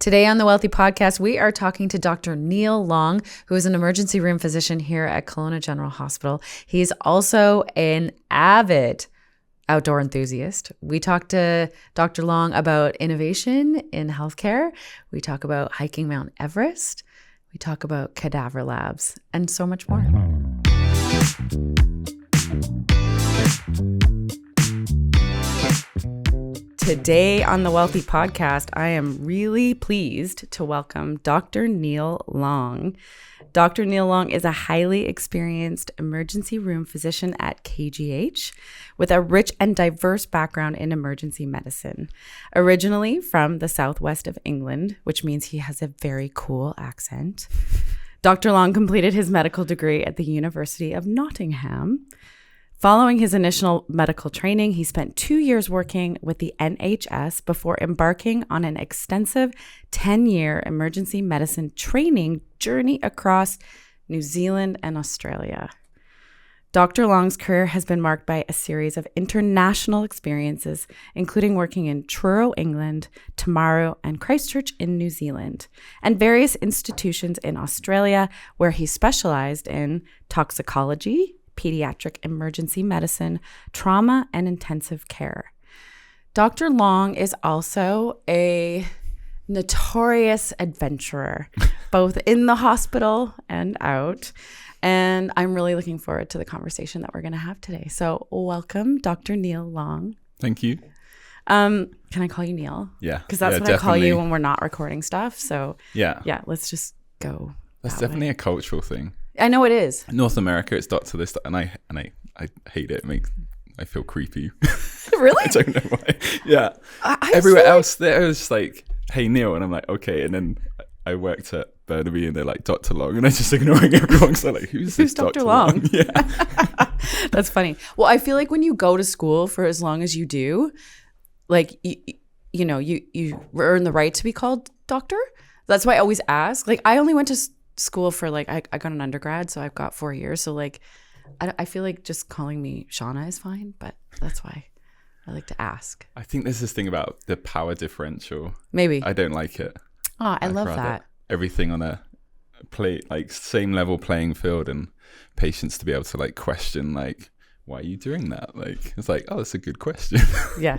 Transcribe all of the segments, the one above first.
Today on the Wealthy Podcast, we are talking to Dr. Neil Long, who is an emergency room physician here at Kelowna General Hospital. He's also an avid outdoor enthusiast. We talked to Dr. Long about innovation in healthcare. We talk about hiking Mount Everest. We talk about Cadaver labs and so much more. Today on the Wealthy Podcast, I am really pleased to welcome Dr. Neil Long. Dr. Neil Long is a highly experienced emergency room physician at KGH with a rich and diverse background in emergency medicine. Originally from the southwest of England, which means he has a very cool accent, Dr. Long completed his medical degree at the University of Nottingham. Following his initial medical training, he spent 2 years working with the NHS before embarking on an extensive 10-year emergency medicine training journey across New Zealand and Australia. Dr. Long's career has been marked by a series of international experiences, including working in Truro, England, Tamaro, and Christchurch in New Zealand, and various institutions in Australia where he specialized in toxicology, pediatric emergency medicine, trauma, and intensive care. Dr. Long is also a notorious adventurer, both in the hospital and out. And I'm really looking forward to the conversation that we're going to have today. So welcome, Dr. Neil Long. Thank you. Can I call you Neil? Yeah. Because that's what definitely. I call you when we're not recording stuff. So yeah, let's just go. That's definitely a cultural thing. I know it is. North America, it's Doctor this, and I hate it. I feel creepy. Really? I don't know why. Yeah. Everywhere else, there was just like, "Hey Neil," and I'm like, "Okay." And then I worked at Burnaby, and they're like, "Dr. Long," and I'm just ignoring everyone. So like, who's this Dr. Long? Yeah. That's funny. Well, I feel like when you go to school for as long as you do, like you know, you earn the right to be called doctor. That's why I always ask. Like, I only went to school for like I got an undergrad, so I've got 4 years. So like, I feel like just calling me Shauna is fine, but that's why I like to ask. I think there's this thing about the power differential. Maybe I don't like it. Oh, I love that. Everything on a like same level playing field, and patients to be able to like question like, why are you doing that? Like, it's like, oh, that's a good question. Yeah,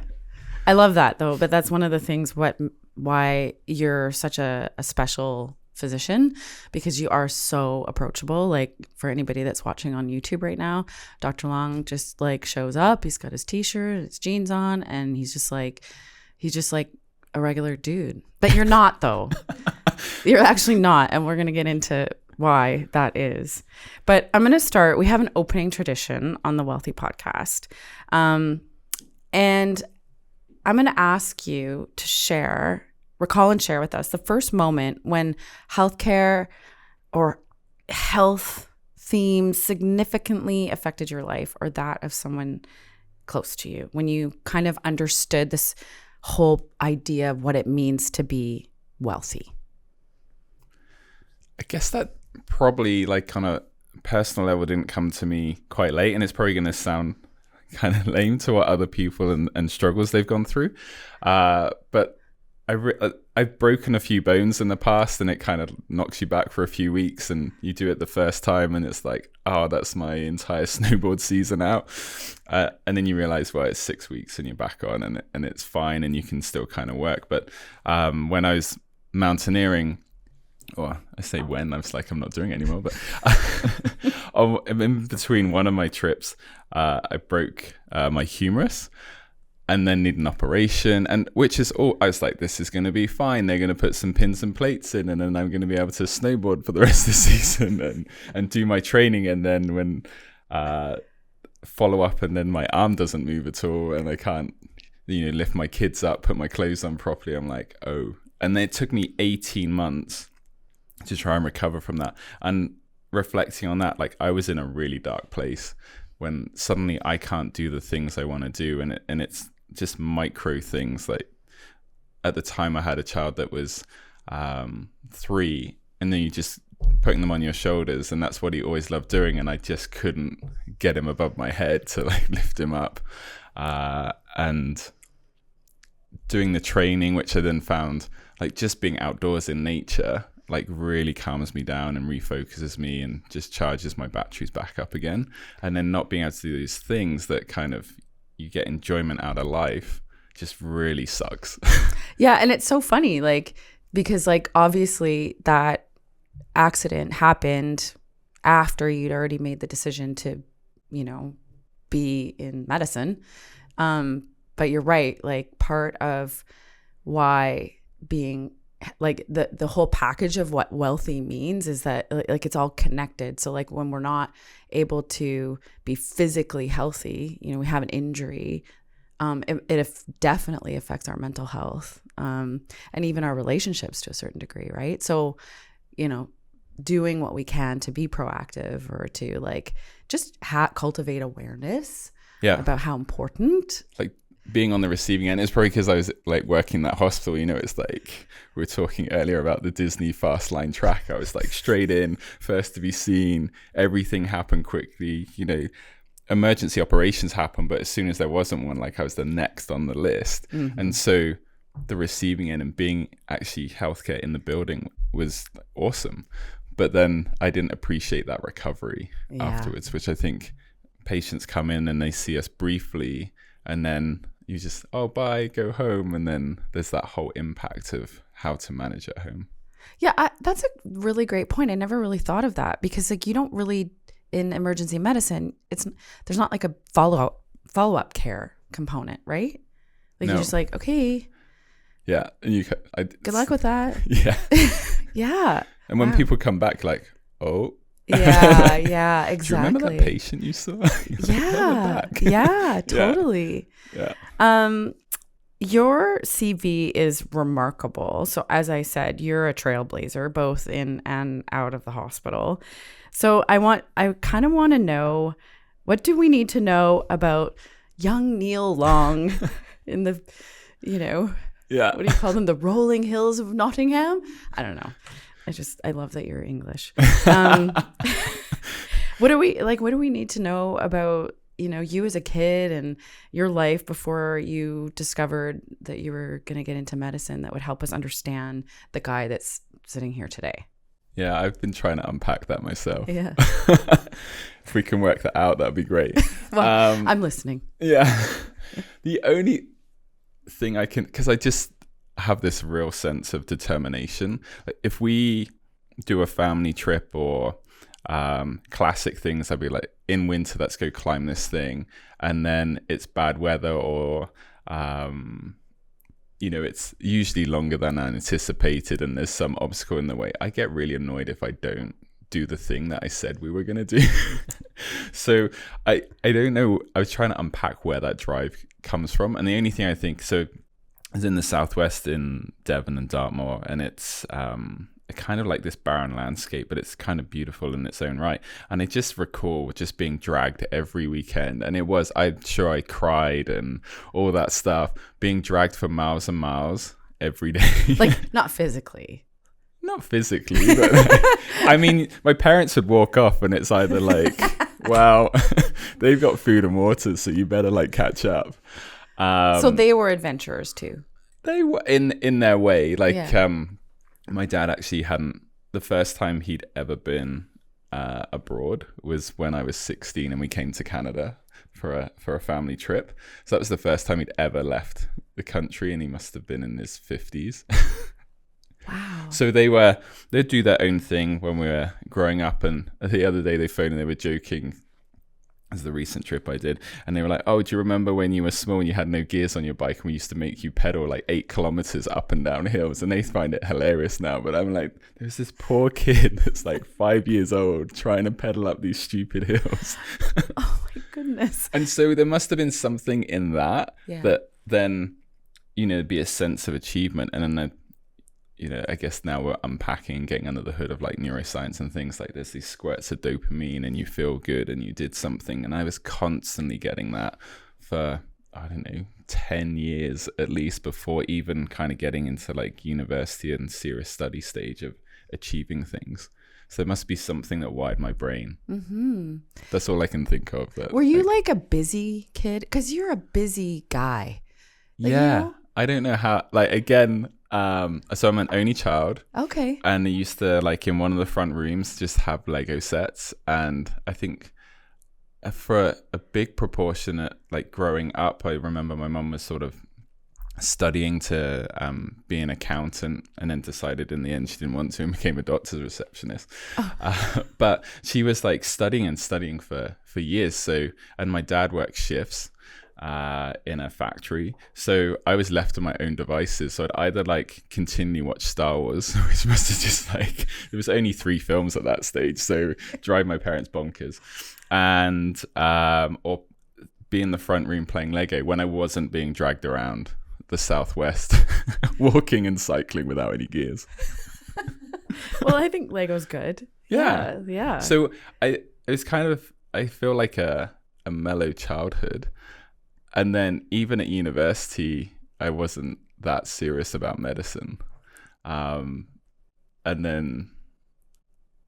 I love that though. But that's one of the things why you're such a special physician, because you are so approachable. Like, for anybody that's watching on YouTube right now, Dr. Long just like shows up. He's got his t-shirt, his jeans on, and he's just like a regular dude. But you're not though. You're actually not, and we're going to get into why that is. But I'm going to start. We have an opening tradition on the Wealthy Podcast, and I'm going to ask you to recall and share with us the first moment when healthcare or health themes significantly affected your life or that of someone close to you, when you kind of understood this whole idea of what it means to be wealthy. I guess that probably like on a personal level didn't come to me quite late, and it's probably going to sound kind of lame to what other people and struggles they've gone through. But I've broken a few bones in the past, and it kind of knocks you back for a few weeks, and you do it the first time and it's like, oh, that's my entire snowboard season out. And then you realize, well, it's 6 weeks and you're back on, and it's fine, and you can still kind of work. But when I was mountaineering, or I say when, I was like, I'm not doing it anymore, but in between one of my trips, I broke my humerus, and then need an operation, and which is all, I was like, this is going to be fine. They're going to put some pins and plates in, and then I'm going to be able to snowboard for the rest of the season and do my training. And then when follow up, and then my arm doesn't move at all, and I can't, lift my kids up, put my clothes on properly. I'm like, oh. And then it took me 18 months to try and recover from that. And reflecting on that, like, I was in a really dark place when suddenly I can't do the things I want to do, and it's just micro things. Like, at the time I had a child that was 3, and then you just putting them on your shoulders, and that's what he always loved doing, and I just couldn't get him above my head to like lift him up, and doing the training, which I then found like just being outdoors in nature like really calms me down and refocuses me and just charges my batteries back up again. And then not being able to do these things that kind of you get enjoyment out of life just really sucks. Yeah, and it's so funny, like, because like obviously that accident happened after you'd already made the decision to, you know, be in medicine. But you're right, like part of why being like the whole package of what wealthy means is that like it's all connected. So like when we're not able to be physically healthy, you know, we have an injury, it definitely affects our mental health, and even our relationships to a certain degree, right? So, you know, doing what we can to be proactive or to like just cultivate awareness about how important, like being on the receiving end is probably because I was like working that hospital, you know, it's like we were talking earlier about the Disney fast line track. I was like straight in, first to be seen, everything happened quickly, you know, emergency operations happened, but as soon as there wasn't one, like I was the next on the list. And so the receiving end and being actually healthcare in the building was awesome. But then I didn't appreciate that recovery afterwards, which I think patients come in and they see us briefly and then you just, oh, bye, go home. And then there's that whole impact of how to manage at home. Yeah, that's a really great point. I never really thought of that because like you don't really, in emergency medicine, there's not like a follow-up care component, right? Like you're just like, okay. Yeah. And good luck with that. Yeah. Yeah. And when people come back like, oh. Yeah, exactly. Do you remember that patient you saw? Yeah, totally. Yeah. Your CV is remarkable. So as I said, you're a trailblazer, both in and out of the hospital. So I kind of want to know, what do we need to know about young Neil Long in the, you know, what do you call them? The rolling hills of Nottingham? I don't know. I love that you're English. What do we need to know about, you know, you as a kid and your life before you discovered that you were going to get into medicine that would help us understand the guy that's sitting here today? Yeah, I've been trying to unpack that myself. Yeah. If we can work that out, that'd be great. Well, I'm listening. Yeah. The only thing I can, because I just have this real sense of determination. Like if we do a family trip or classic things, I'd be like, in winter, let's go climb this thing. And then it's bad weather or, you know, it's usually longer than I anticipated and there's some obstacle in the way. I get really annoyed if I don't do the thing that I said we were going to do. So I don't know. I was trying to unpack where that drive comes from. And the only thing I think, so is in the southwest in Devon and Dartmoor, and it's kind of like this barren landscape, but it's kind of beautiful in its own right. And I just recall just being dragged every weekend, and I'm sure I cried and all that stuff, being dragged for miles and miles every day. Like not physically. Not physically, but I mean, my parents would walk off and it's either like, well, they've got food and water, so you better like catch up. So they were adventurers too. They were in their way. Like my dad actually the first time he'd ever been abroad was when I was 16 and we came to Canada for a family trip. So that was the first time he'd ever left the country, and he must have been in his 50s. Wow. So they'd do their own thing when we were growing up, and the other day they phoned and they were joking, as the recent trip I did, and they were like, oh, do you remember when you were small and you had no gears on your bike and we used to make you pedal like 8 kilometers up and down hills? And they find it hilarious now, but I'm like, there's this poor kid that's like 5 years old trying to pedal up these stupid hills. Oh my goodness. And so there must have been something in that then, you know, be a sense of achievement. And then you know, I guess now we're unpacking and getting under the hood of like neuroscience and things like this, these squirts of dopamine and you feel good and you did something. And I was constantly getting that for, I don't know, 10 years at least before even kind of getting into like university and serious study stage of achieving things. So there must be something that wired my brain. Mm-hmm. That's all I can think of. Were you like a busy kid? Because you're a busy guy. Like, yeah. You know? I don't know how, like, again, So I'm an only child. Okay. And I used to, like, in one of the front rooms, just have Lego sets. And I think for a big proportion, like growing up, I remember my mum was sort of studying to be an accountant, and then decided in the end she didn't want to and became a doctor's receptionist. But she was like studying for years. So, and my dad worked shifts in a factory, so I was left to my own devices. So I'd either like continue watch Star Wars, which must have just like, there was only 3 films at that stage, so drive my parents bonkers, and or be in the front room playing Lego when I wasn't being dragged around the Southwest walking and cycling without any gears. Well, I think Lego's good. Yeah. So it was kind of, I feel like a mellow childhood. And then even at university, I wasn't that serious about medicine. And then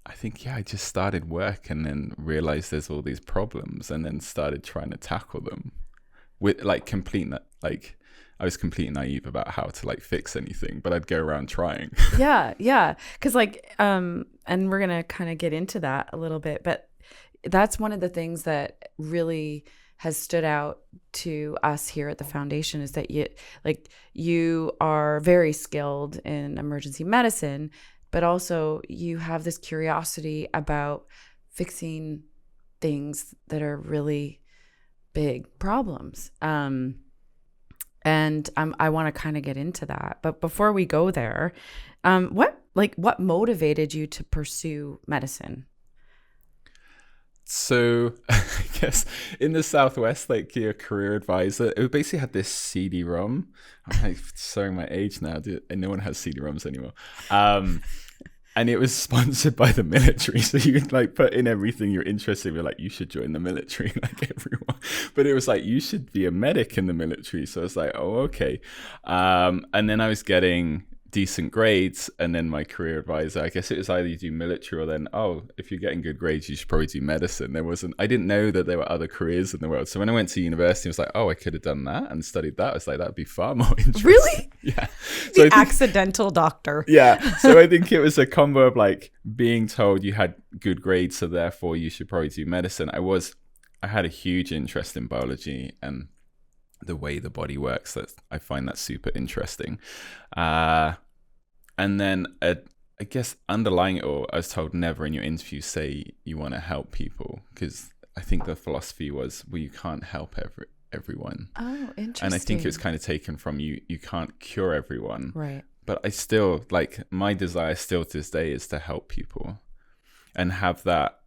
I think, I just started work and then realized there's all these problems, and then started trying to tackle them with like I was completely naive about how to like fix anything, but I'd go around trying. Yeah. Because like, and we're going to kind of get into that a little bit, but that's one of the things that really has stood out to us here at the foundation, is that you are very skilled in emergency medicine, but also you have this curiosity about fixing things that are really big problems. And I want to kind of get into that. But before we go there, what motivated you to pursue medicine? So I guess in the Southwest, like your career advisor, it basically had this CD-ROM. I'm like showing my age now, and no one has CD-ROMs anymore. And it was sponsored by the military. So you could like put in everything you're interested in. You're like, you should join the military, like everyone. But it was like, you should be a medic in the military. So I was like, oh, okay. And then I was getting decent grades, and then my career advisor, I guess it was either you do military or then, if you're getting good grades, you should probably do medicine. I didn't know that there were other careers in the world. So when I went to university, I was like, I could have done that and studied that. I was like, that'd be far more interesting. Really? Yeah. So accidental doctor. Yeah. So I think it was a combo of like being told you had good grades, so therefore you should probably do medicine. I had a huge interest in biology and the way the body works. I find that super interesting. And then I guess underlying it all, I was told never in your interview say you want to help people, because I think the philosophy was, well, you can't help everyone. Oh, interesting. And I think it was kind of taken from you can't cure everyone. Right. But I still, like, my desire still to this day is to help people and have that.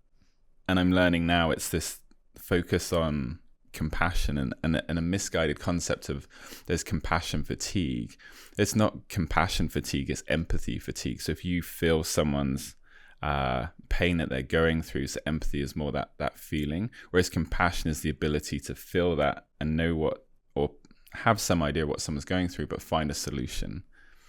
And I'm learning now it's this focus on compassion and a misguided concept of there's compassion fatigue. It's not compassion fatigue, it's empathy fatigue. So if you feel someone's pain that they're going through, so empathy is more that feeling, whereas compassion is the ability to feel that and know what, or have some idea what someone's going through, but find a solution.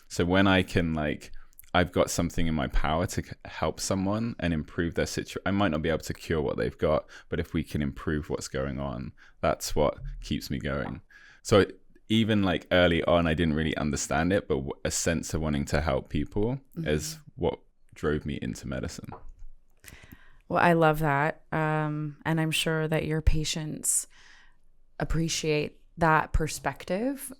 So when I can, like, I've got something in my power to help someone and improve their situation. I might not be able to cure what they've got, but if we can improve what's going on, that's what keeps me going. So even like early on, I didn't really understand it, but a sense of wanting to help people is what drove me into medicine. Well, I love that. And I'm sure that your patients appreciate that perspective.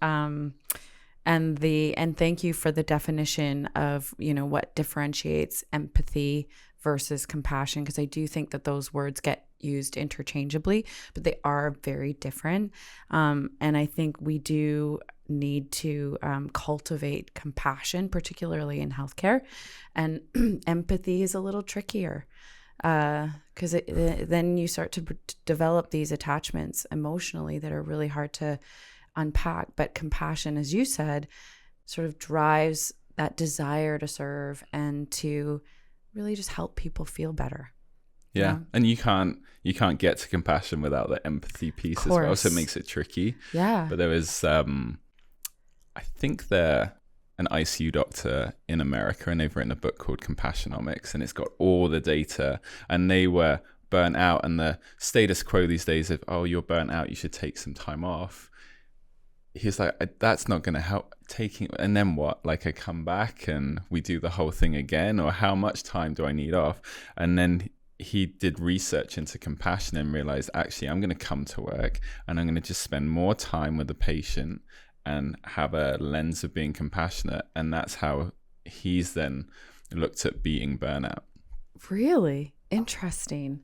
And thank you for the definition of, what differentiates empathy versus compassion, because I do think that those words get used interchangeably, but they are very different. And I think we do need to cultivate compassion, particularly in healthcare. And empathy is a little trickier because then you start to develop these attachments emotionally that are really hard to unpack. But compassion, as you said, sort of drives that desire to serve and to really just help people feel better. Yeah. And you can't get to compassion without the empathy piece as well. So it makes it tricky. Yeah. But there was, I think they're an ICU doctor in America, and they've written a book called Compassionomics, and it's got all the data, and they were burnt out, and the status quo these days of, you're burnt out, you should take some time off, he's like, that's not going to help taking. And then what? Like I come back and we do the whole thing again, or how much time do I need off? And then he did research into compassion and realized, actually, I'm going to come to work and I'm going to just spend more time with the patient and have a lens of being compassionate. And that's how he's then looked at beating burnout. Really interesting.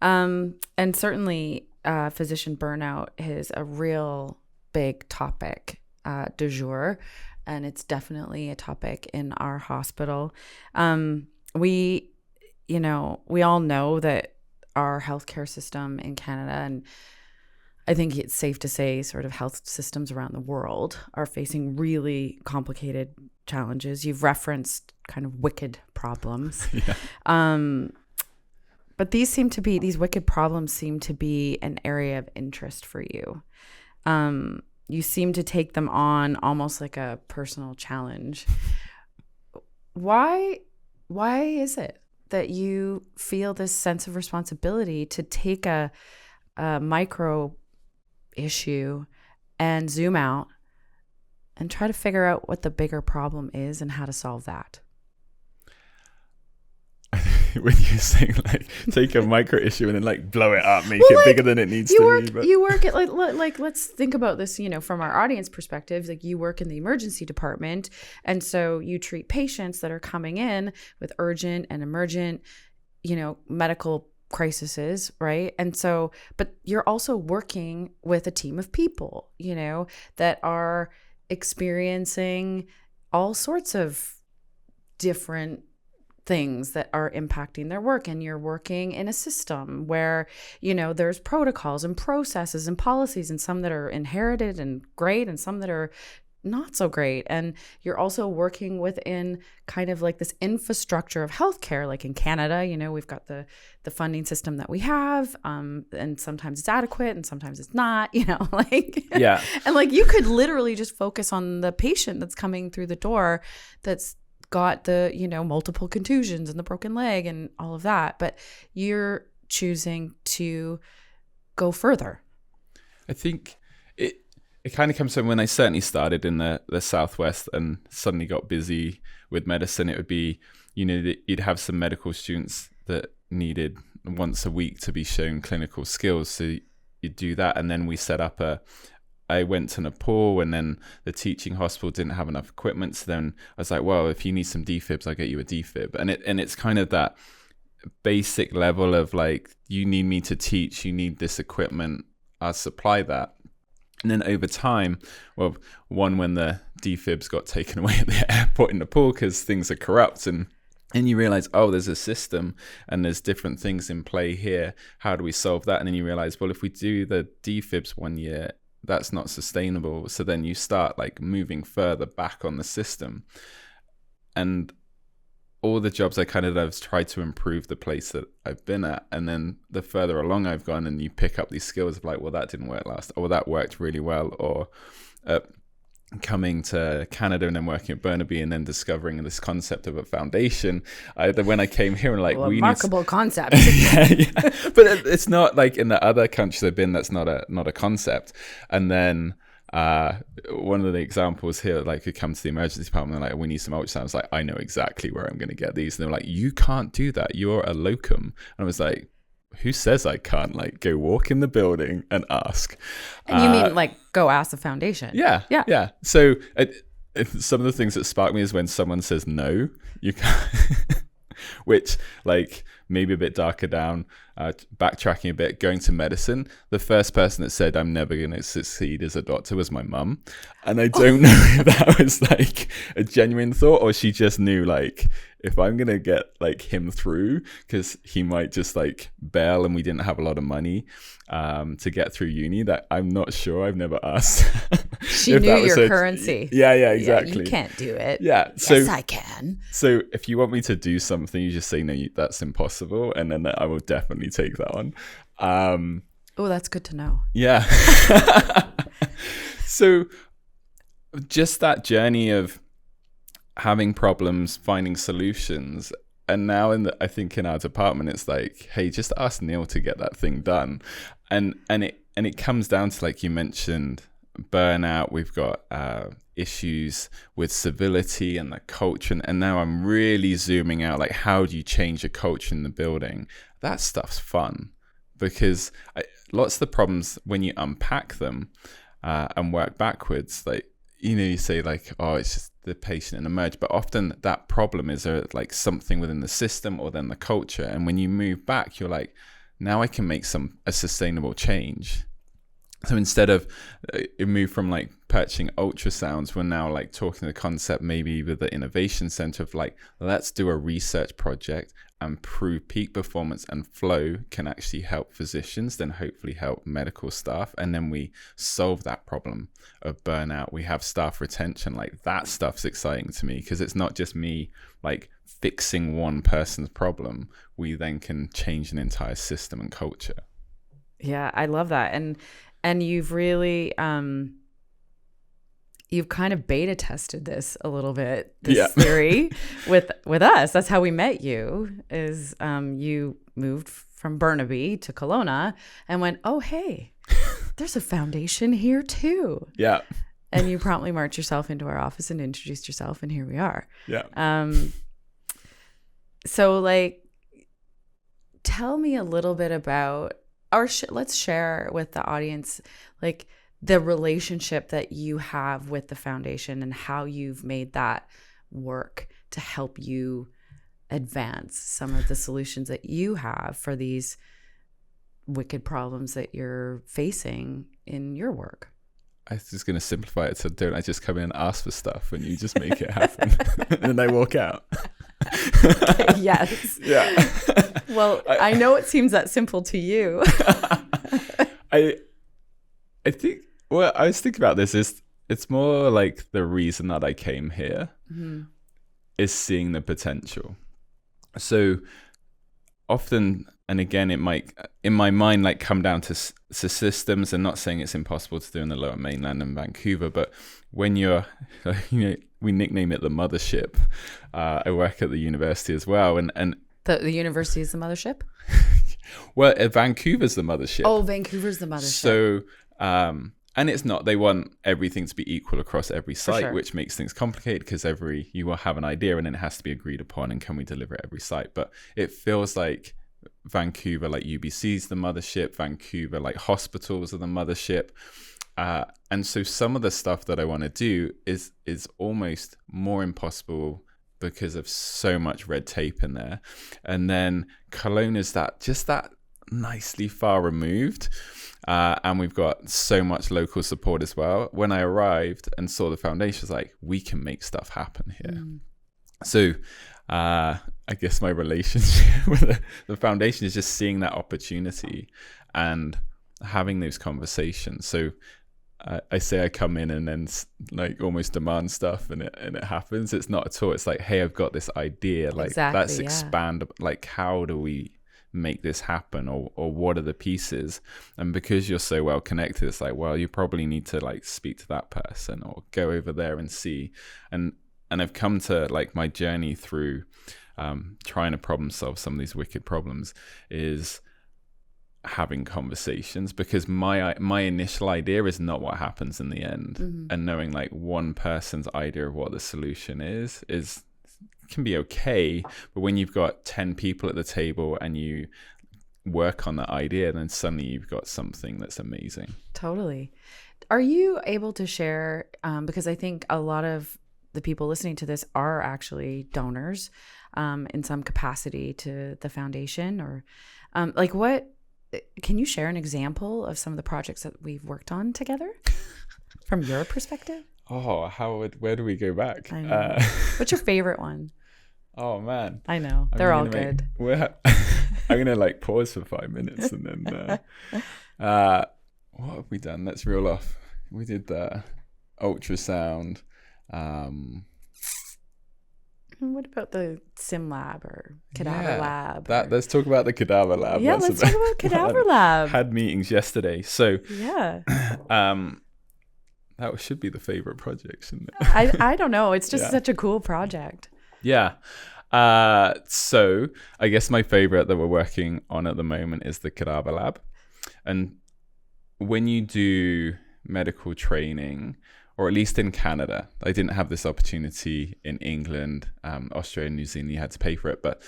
And certainly physician burnout is a real big topic du jour, and it's definitely a topic in our hospital. We all know that our healthcare system in Canada, and I think it's safe to say sort of health systems around the world, are facing really complicated challenges. You've referenced kind of wicked problems. Yeah. But these wicked problems seem to be an area of interest for you. You seem to take them on almost like a personal challenge. Why is it that you feel this sense of responsibility to take a micro issue and zoom out and try to figure out what the bigger problem is and how to solve that? When you're saying like take a micro issue and then like blow it up, make it bigger than it needs to be. But you work at like let's think about this, from our audience perspective. Like you work in the emergency department, and so you treat patients that are coming in with urgent and emergent, medical crises, right? And so, but you're also working with a team of people, that are experiencing all sorts of different things that are impacting their work. And you're working in a system where, there's protocols and processes and policies, and some that are inherited and great and some that are not so great. And you're also working within kind of like this infrastructure of healthcare. Like in Canada, we've got the funding system that we have, and sometimes it's adequate and sometimes it's not, yeah. And like you could literally just focus on the patient that's coming through the door that's got the, multiple contusions and the broken leg and all of that. But you're choosing to go further. I think it kind of comes from when I certainly started in the Southwest and suddenly got busy with medicine. It would be, you'd have some medical students that needed once a week to be shown clinical skills. So you'd do that. And then we set up I went to Nepal, and then the teaching hospital didn't have enough equipment. So then I was like, well, if you need some defibs, I'll get you a defib. And it's kind of that basic level of like, you need me to teach, you need this equipment, I'll supply that. And then over time, well, when the defibs got taken away at the airport in Nepal because things are corrupt, and you realize, oh, there's a system and there's different things in play here. How do we solve that? And then you realize, well, if we do the defibs 1 year, that's not sustainable. So then you start like moving further back on the system. And all the jobs I kind of have tried to improve the place that I've been at. And then the further along I've gone, and you pick up these skills of like, well, that didn't work last, or that worked really well, or coming to Canada and then working at Burnaby and then discovering this concept of a foundation. When I came here and like, remarkable concept. yeah. But it's not like in the other countries I've been, that's not a concept. And then one of the examples here, like you come to the emergency department, like, we need some ultrasound. I was like, I know exactly where I'm going to get these. And they're like, you can't do that. You're a locum. And I was like, who says I can't? Like, go walk in the building and ask. And you mean like go ask the foundation? Yeah. So some of the things that spark me is when someone says no, you can't. Which, like, maybe a bit darker down, backtracking a bit, going to medicine, the first person that said I'm never going to succeed as a doctor was my mum. And I don't know if that was like a genuine thought, or she just knew, like, if I'm going to get like him through, because he might just like bail, and we didn't have a lot of money to get through uni, that I'm not sure, I've never asked. She knew your currency. Yeah, exactly. Yeah, you can't do it. Yeah. Yes, I can. So if you want me to do something, you just say, no, that's impossible. And then I will definitely take that on. Oh, that's good to know. Yeah. So just that journey of having problems, finding solutions. And now I think in our department, it's like, hey, just ask Neil to get that thing done. And it comes down to, like you mentioned, burnout, we've got issues with civility and the culture, and now I'm really zooming out, like how do you change a culture in the building? That stuff's fun, because lots of the problems, when you unpack them and work backwards, like, you know, you say like, oh, it's just the patient and emerge, but often that problem is like something within the system or then the culture. And when you move back, you're like, now I can make a sustainable change. So instead of it moved from like purchasing ultrasounds, we're now like talking the concept maybe with the innovation center of like, let's do a research project and prove peak performance and flow can actually help physicians, then hopefully help medical staff. And then we solve that problem of burnout. We have staff retention. Like that stuff's exciting to me, because it's not just me like fixing one person's problem. We then can change an entire system and culture. Yeah, I love that. And you've really, you've kind of beta tested this a little bit, this theory with us. That's how we met you, is you moved from Burnaby to Kelowna and went, oh, hey, there's a foundation here too. Yeah. And you promptly marched yourself into our office and introduced yourself, and here we are. Yeah. So like, tell me a little bit about, or let's share with the audience, like the relationship that you have with the foundation and how you've made that work to help you advance some of the solutions that you have for these wicked problems that you're facing in your work. I was just going to simplify it. So don't I just come in and ask for stuff and you just make it happen and then I walk out? Yes. Yeah. Well, I know it seems that simple to you. I think, well, I was thinking about this, it's more like the reason that I came here is seeing the potential. So often, and again, it might, in my mind, like come down to systems, and not saying it's impossible to do in the Lower Mainland and Vancouver, but when you're, you know, we nickname it the mothership. I work at the university as well, and the university is the mothership? Well, Vancouver's the mothership. Oh, Vancouver's the mothership. So, and it's not, they want everything to be equal across every site, sure. Which makes things complicated, because you will have an idea and then it has to be agreed upon, and can we deliver at every site? But it feels like Vancouver, like UBC's the mothership, Vancouver, like hospitals are the mothership. And so some of the stuff that I want to do is almost more impossible because of so much red tape in there. And then Kelowna's that nicely far removed. And we've got so much local support as well. When I arrived and saw the foundation, I was like, we can make stuff happen here. So I guess my relationship with the foundation is just seeing that opportunity and having those conversations. So I say I come in and then like almost demand stuff and it happens. It's not at all. It's like, hey, I've got this idea. Like let's expand. Like, how do we make this happen, or what are the pieces? And because you're so well connected, it's like, well, you probably need to like speak to that person or go over there and see. And I've come to like my journey through trying to problem solve some of these wicked problems is having conversations, because my initial idea is not what happens in the end. And knowing like one person's idea of what the solution is can be okay, but when you've got 10 people at the table and you work on that idea, then suddenly you've got something that's amazing. Totally. Are you able to share, because I think a lot of the people listening to this are actually donors in some capacity to the foundation, or like what, can you share an example of some of the projects that we've worked on together from your perspective? Oh, where do we go back? I know. What's your favorite one? Oh man, I know, they're all good. I'm gonna like pause for 5 minutes and then what have we done? Let's reel off. We did the ultrasound. What about the sim lab or cadaver lab? Let's talk about the cadaver lab. Yeah, let's talk about cadaver lab. Had meetings yesterday, so yeah. That should be the favorite project, shouldn't it? I don't know. It's just such a cool project. Yeah. So I guess my favorite that we're working on at the moment is the Cadaver Lab. And when you do medical training, or at least in Canada. I didn't have this opportunity in England, Australia, and New Zealand. You had to pay for it, but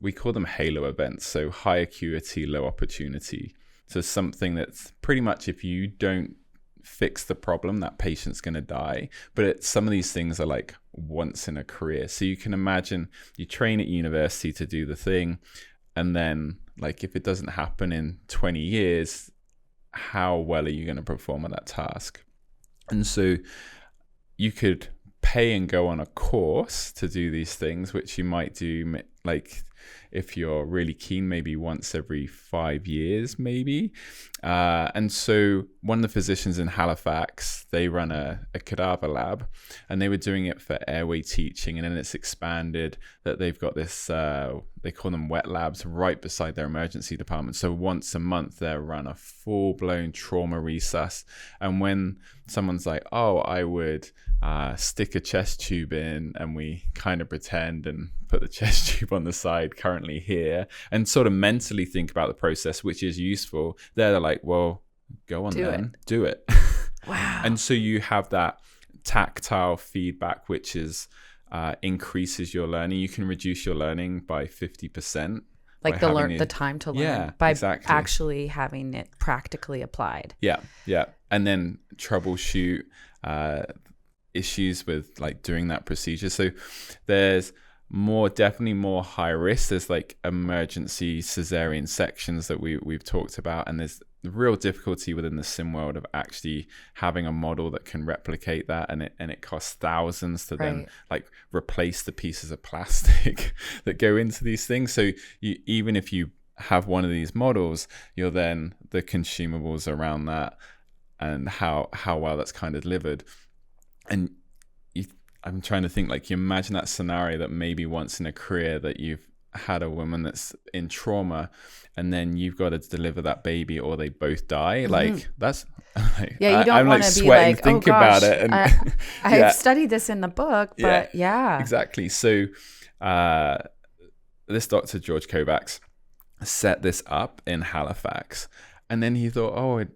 we call them halo events, so high acuity, low opportunity. So something that's pretty much, if you don't fix the problem, that patient's going to die. But some of these things are like once in a career. So you can imagine you train at university to do the thing, and then like if it doesn't happen in 20 years, how well are you going to perform at that task? And so you could pay and go on a course to do these things, which you might do, like if you're really keen, maybe once every 5 years, maybe. And so one of the physicians in Halifax, they run a cadaver lab, and they were doing it for airway teaching. And then it's expanded that they've got this, they call them wet labs right beside their emergency department. So once a month, they'll run a full-blown trauma resus. And when someone's like, oh, I would stick a chest tube in, and we kind of pretend and put the chest tube on the side currently here and sort of mentally think about the process, which is useful. They're like, well, go on do it. Wow. And so you have that tactile feedback, which is increases your learning. You can reduce your learning by 50%. Like the time to learn by actually having it practically applied. Yeah. And then troubleshoot issues with like doing that procedure. So there's definitely more high risk. There's like emergency cesarean sections that we've talked about, and there's the real difficulty within the sim world of actually having a model that can replicate that, and it costs thousands to then like replace the pieces of plastic that go into these things. So even if you have one of these models, you're then the consumables around that and how well that's kind of delivered. And I'm trying to think, like, you imagine that scenario that maybe once in a career that you've had a woman that's in trauma, and then you've got to deliver that baby, or they both die. Mm-hmm. Like that's like, you don't want to be like, think oh gosh, about it. And I've studied this in the book, but yeah. Exactly. So this Dr. George Kovacs set this up in Halifax, and then he thought,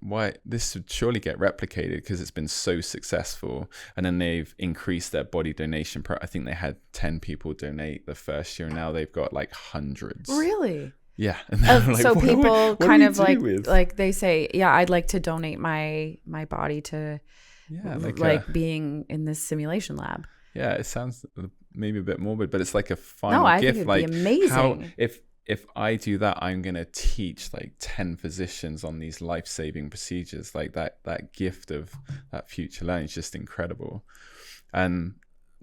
why this would surely get replicated because it's been so successful. And then they've increased their body donation. I think they had 10 people donate the first year, and now they've got like hundreds. Really? Yeah. Like, so people kind of like they say, yeah, I'd like to donate my body to being in this simulation lab. Yeah, it sounds maybe a bit morbid, but it's like a final gift. Think it'd be amazing. If I do that, I'm going to teach like 10 physicians on these life-saving procedures. Like that gift of that future learning is just incredible. And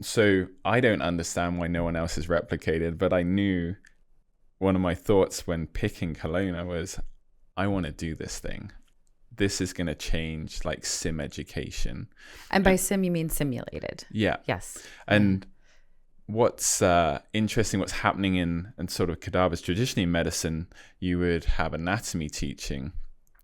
so I don't understand why no one else is replicated, but I knew one of my thoughts when picking Kelowna was, I want to do this thing. This is going to change like sim education. And by sim, you mean simulated. Yeah. Yes. And what's interesting, what's happening in sort of cadavers, traditionally in medicine, you would have anatomy teaching.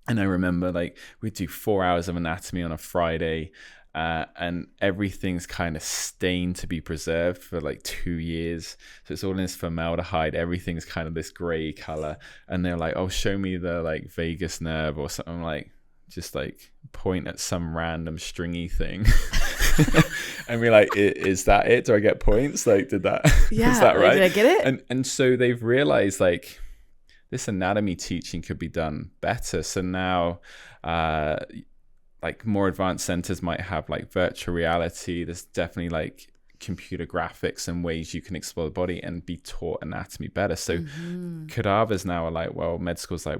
And I remember like we'd do 4 hours of anatomy on a Friday, and everything's kind of stained to be preserved for like 2 years. So it's all in this formaldehyde. Everything's kind of this gray color. And they're like, oh, show me the like vagus nerve or something. I'm like, just like point at some random stringy thing. And be like, is that it? Do I get points? Like, is that right? Did I get it? And so they've realized like this anatomy teaching could be done better. So now like more advanced centers might have like virtual reality. There's definitely like computer graphics and ways you can explore the body and be taught anatomy better. So cadavers now are like, well, med school's like,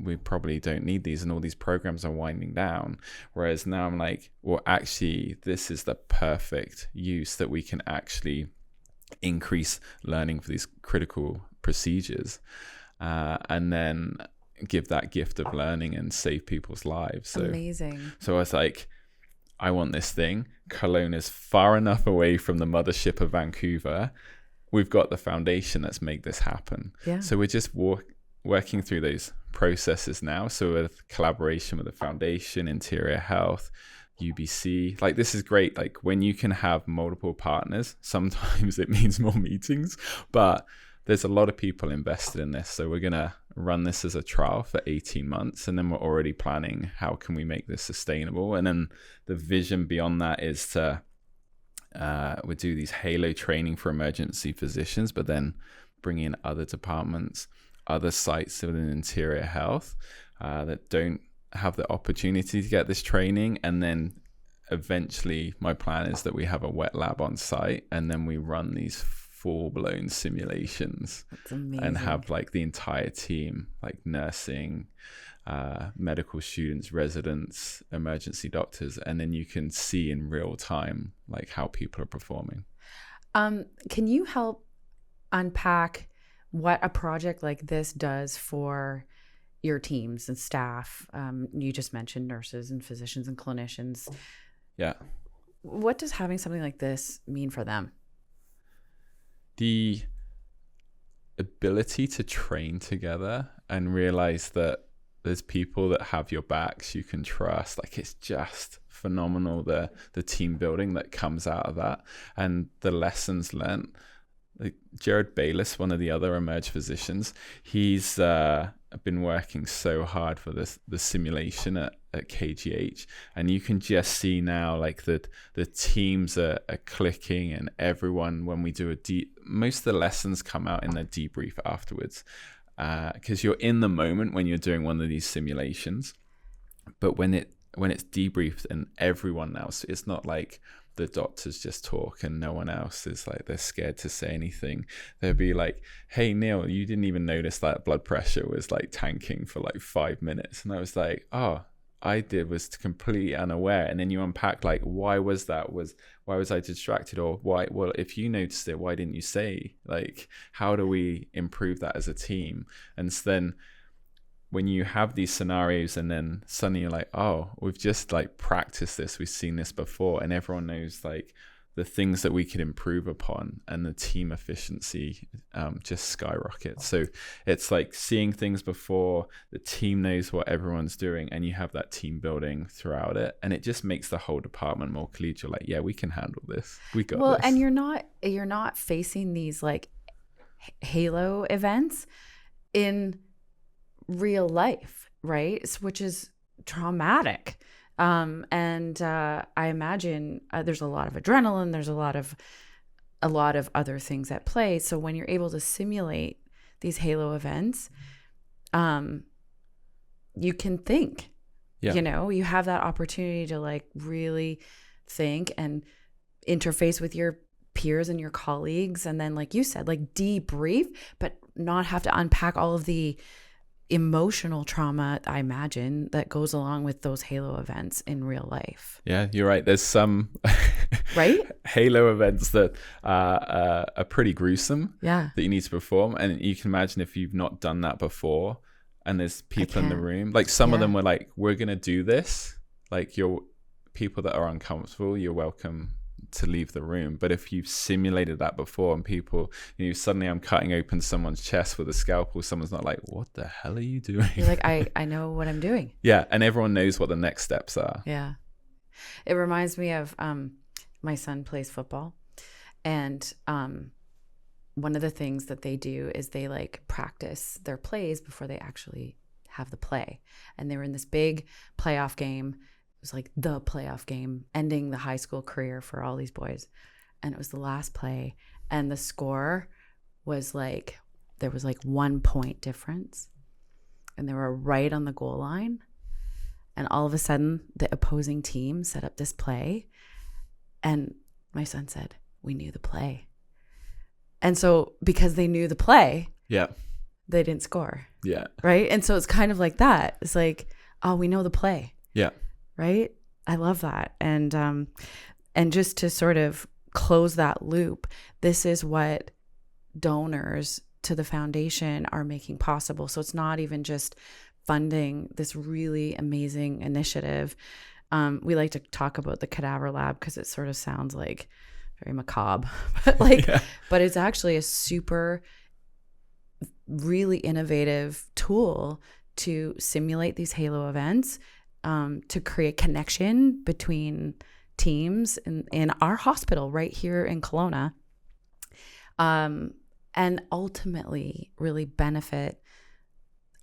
we probably don't need these, and all these programs are winding down. Whereas now I'm like, well, actually, this is the perfect use that we can actually increase learning for these critical procedures, and then give that gift of learning and save people's lives. So amazing. So I was like, I want this thing. Kelowna is far enough away from the mothership of Vancouver. We've got the foundation. Let's make this happen. Yeah. So we're just working through those processes now. So with collaboration with the foundation, Interior Health, UBC, like this is great. Like when you can have multiple partners, sometimes it means more meetings, but there's a lot of people invested in this. So we're going to run this as a trial for 18 months. And then we're already planning how can we make this sustainable. And then the vision beyond that is to we do these halo training for emergency physicians, but then bring in other departments, other sites within interior health that don't have the opportunity to get this training. And then eventually my plan is that we have a wet lab on site, and then we run these full-blown simulations and have like the entire team, like nursing, medical students, residents, emergency doctors, and then you can see in real time like how people are performing. Can you help unpack what a project like this does for your teams and staff? You just mentioned nurses and physicians and clinicians. Yeah. What does having something like this mean for them? The ability to train together and realize that there's people that have your backs you can trust. Like, it's just phenomenal, the team building that comes out of that, and the lessons learned. Like Jared Bayless, one of the other Emerge physicians, he's been working so hard for the simulation at KGH, and you can just see now like the teams are clicking, and everyone, when we do most of the lessons come out in the debrief afterwards, because you're in the moment when you're doing one of these simulations, but when it's debriefed and everyone else, it's not like the doctors just talk and no one else is like, they're scared to say anything. They'll be like, hey Neil, you didn't even notice that blood pressure was like tanking for like 5 minutes. And I was like, oh, I was completely unaware. And then you unpack like, why was that? Why was I distracted? Or why? Well, if you noticed it, why didn't you say? Like, how do we improve that as a team? And so then when you have these scenarios and then suddenly you're like, oh, we've just like practiced this, we've seen this before, and everyone knows like the things that we could improve upon, and the team efficiency just skyrockets. So it's like seeing things before, the team knows what everyone's doing, and you have that team building throughout it, and it just makes the whole department more collegial. Like, yeah, we can handle this. We got this. And you're not facing these like halo events in real life, right? Which is traumatic. And I imagine there's a lot of adrenaline, there's a lot of other things at play. So when you're able to simulate these halo events, you can think, you have that opportunity to like really think and interface with your peers and your colleagues. And then, like you said, like debrief, but not have to unpack all of the emotional trauma, I imagine, that goes along with those halo events in real life. Yeah, you're right. There's some right halo events that are pretty gruesome. Yeah, that you need to perform, and you can imagine if you've not done that before, and there's people in the room. Like some of them were like, "We're gonna do this." Like, you're people that are uncomfortable, you're welcome to leave the room. But if you've simulated that before, and people, suddenly I'm cutting open someone's chest with a scalpel, someone's not like, what the hell are you doing? You're like, I know what I'm doing. Yeah, and everyone knows what the next steps are. Yeah. It reminds me of my son plays football, and one of the things that they do is they like practice their plays before they actually have the play. And they were in this big playoff game. It was like the playoff game, ending the high school career for all these boys. And it was the last play. And the score was like, there was like 1 point difference. And they were right on the goal line. And all of a sudden, the opposing team set up this play. And my son said, we knew the play. And so because they knew the play, they didn't score. Yeah. Right? And so it's kind of like that. It's like, oh, we know the play. Yeah. Right? I love that. And just to sort of close that loop, this is what donors to the foundation are making possible. So it's not even just funding this really amazing initiative. We like to talk about the Cadaver Lab because it sort of sounds like very macabre, but it's actually a super, really innovative tool to simulate these halo events, to create connection between teams in our hospital right here in Kelowna. and ultimately really benefit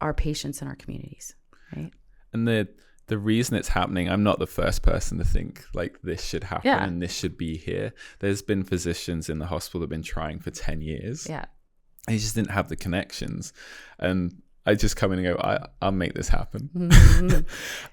our patients and our communities, right? And the reason it's happening, I'm not the first person to think like this should happen and this should be here. There's been physicians in the hospital that have been trying for 10 years. Yeah. They just didn't have the connections. And I just come in and go, I'll make this happen.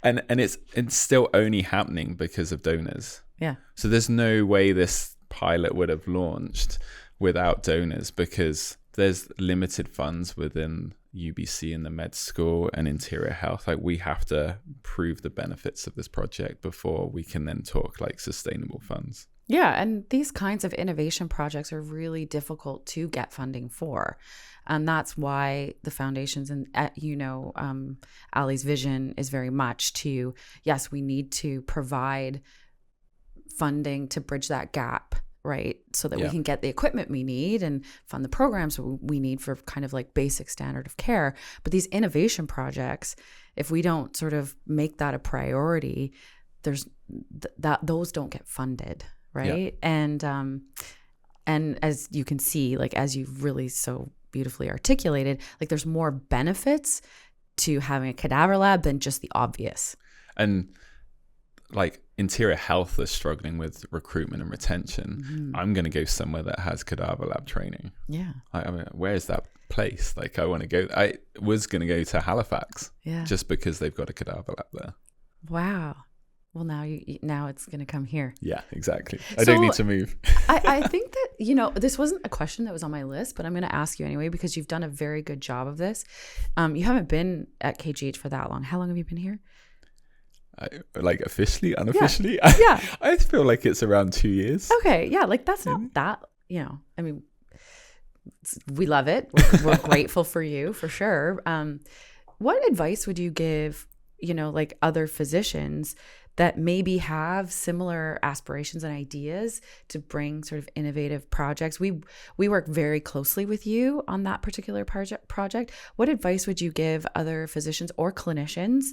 and it's still only happening because of donors. Yeah. So there's no way this pilot would have launched without donors, because there's limited funds within UBC and the med school and interior health. Like, we have to prove the benefits of this project before we can then talk like sustainable funds. Yeah, and these kinds of innovation projects are really difficult to get funding for. And that's why the foundations and, Ali's vision is very much to, yes, we need to provide funding to bridge that gap, right? So that we can get the equipment we need and fund the programs we need for kind of like basic standard of care. But these innovation projects, if we don't sort of make that a priority, there's those don't get funded, right? Yeah. And as you can see, like, as you've really so beautifully articulated, like, there's more benefits to having a cadaver lab than just the obvious. And like, interior health is struggling with recruitment and retention. Mm-hmm. I'm going to go somewhere that has cadaver lab training. Yeah. I mean, where is that place? Like, I want to go. I was going to go to Halifax just because they've got a cadaver lab there. Wow. Well, now it's going to come here. Yeah, exactly. I don't need to move. I think that, this wasn't a question that was on my list, but I'm going to ask you anyway, because you've done a very good job of this. You haven't been at KGH for that long. How long have you been here? Like, officially, unofficially? Yeah. I feel like it's around 2 years. Okay. Yeah. Like, that's not that, I mean, we love it. We're grateful for you, for sure. What advice would you give, like, other physicians that maybe have similar aspirations and ideas to bring sort of innovative projects? We work very closely with you on that particular project. What advice would you give other physicians or clinicians,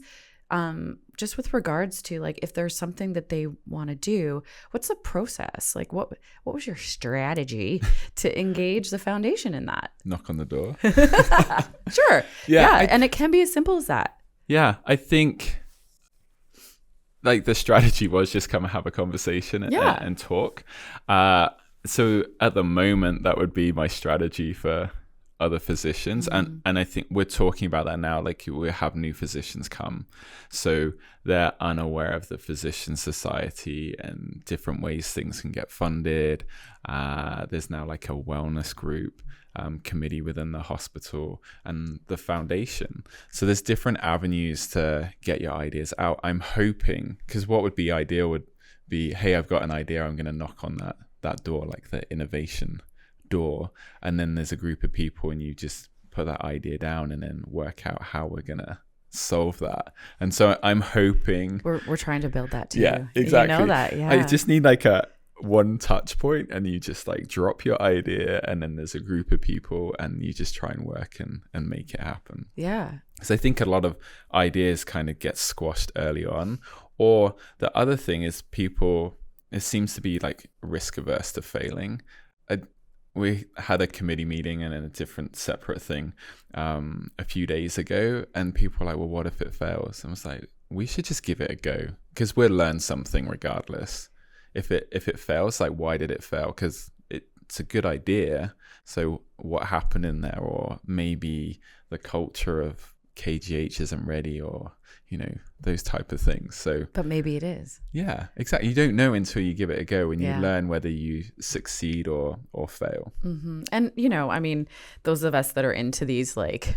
just with regards to, like, if there's something that they want to do, what's the process? Like, what was your strategy to engage the foundation in that? Knock on the door. Sure. Yeah. And it can be as simple as that. Yeah. I think, like, the strategy was just come and have a conversation and talk. So at the moment, that would be my strategy for other physicians. Mm-hmm. And I think we're talking about that now. Like, we have new physicians come, so they're unaware of the physician society and different ways things can get funded. There's now like a wellness group committee within the hospital and the foundation. So there's different avenues to get your ideas out. I'm hoping, because what would be ideal would be, hey, I've got an idea, I'm going to knock on that door, like the innovation door, and then there's a group of people and you just put that idea down and then work out how we're going to solve that. And so I'm hoping we're trying to build that too. Yeah, exactly. You know that. Yeah. I just need like a one touch point, and you just like drop your idea, and then there's a group of people and you just try and work and make it happen. Yeah. So I think a lot of ideas kind of get squashed early on. Or the other thing is, people, it seems to be like risk averse to failing. We had a committee meeting and a different separate thing a few days ago, and people were like, well, what if it fails? And I was like, we should just give it a go, because we'll learn something regardless. If it fails, like, why did it fail? Because it's a good idea. So what happened in there? Or maybe the culture of KGH isn't ready, or those type of things. So, but maybe it is. Yeah, exactly. You don't know until you give it a go, and you learn whether you succeed or fail. Mm-hmm. And I mean, those of us that are into these like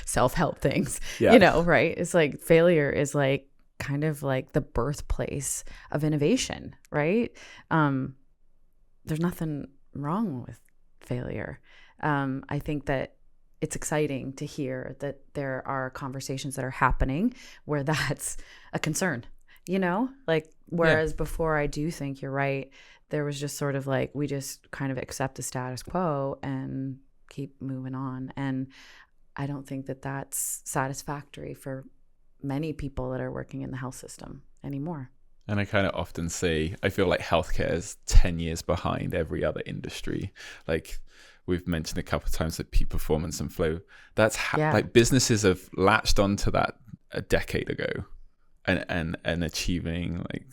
self-help things, right? It's like failure is like kind of like the birthplace of innovation, right? There's nothing wrong with failure. I think that it's exciting to hear that there are conversations that are happening where that's a concern, whereas before, I do think you're right. There was just sort of like, we just kind of accept the status quo and keep moving on. And I don't think that that's satisfactory for many people that are working in the health system anymore. And I kind of often say, I feel like healthcare is 10 years behind every other industry. Like, we've mentioned a couple of times, like peak performance and flow. That's Yeah. like businesses have latched onto that a decade ago, and achieving, like,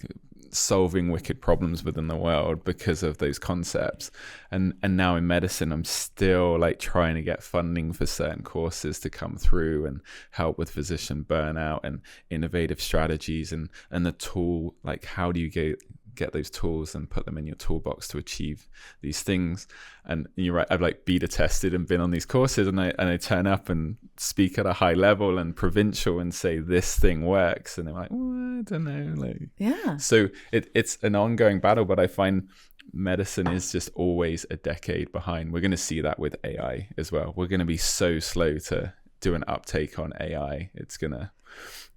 solving wicked problems within the world because of those concepts. And now in medicine, I'm still like trying to get funding for certain courses to come through and help with physician burnout and innovative strategies, and the tool, like how do you get those tools and put them in your toolbox to achieve these things. And you're right, I've like beta tested and been on these courses, and I turn up and speak at a high level and provincial and say this thing works, and they're like, well, I don't know, like, Yeah. so it's an ongoing battle. But I find medicine is just always a decade behind. We're going to see that with AI as well. We're going to be so slow to do an uptake on AI. It's going to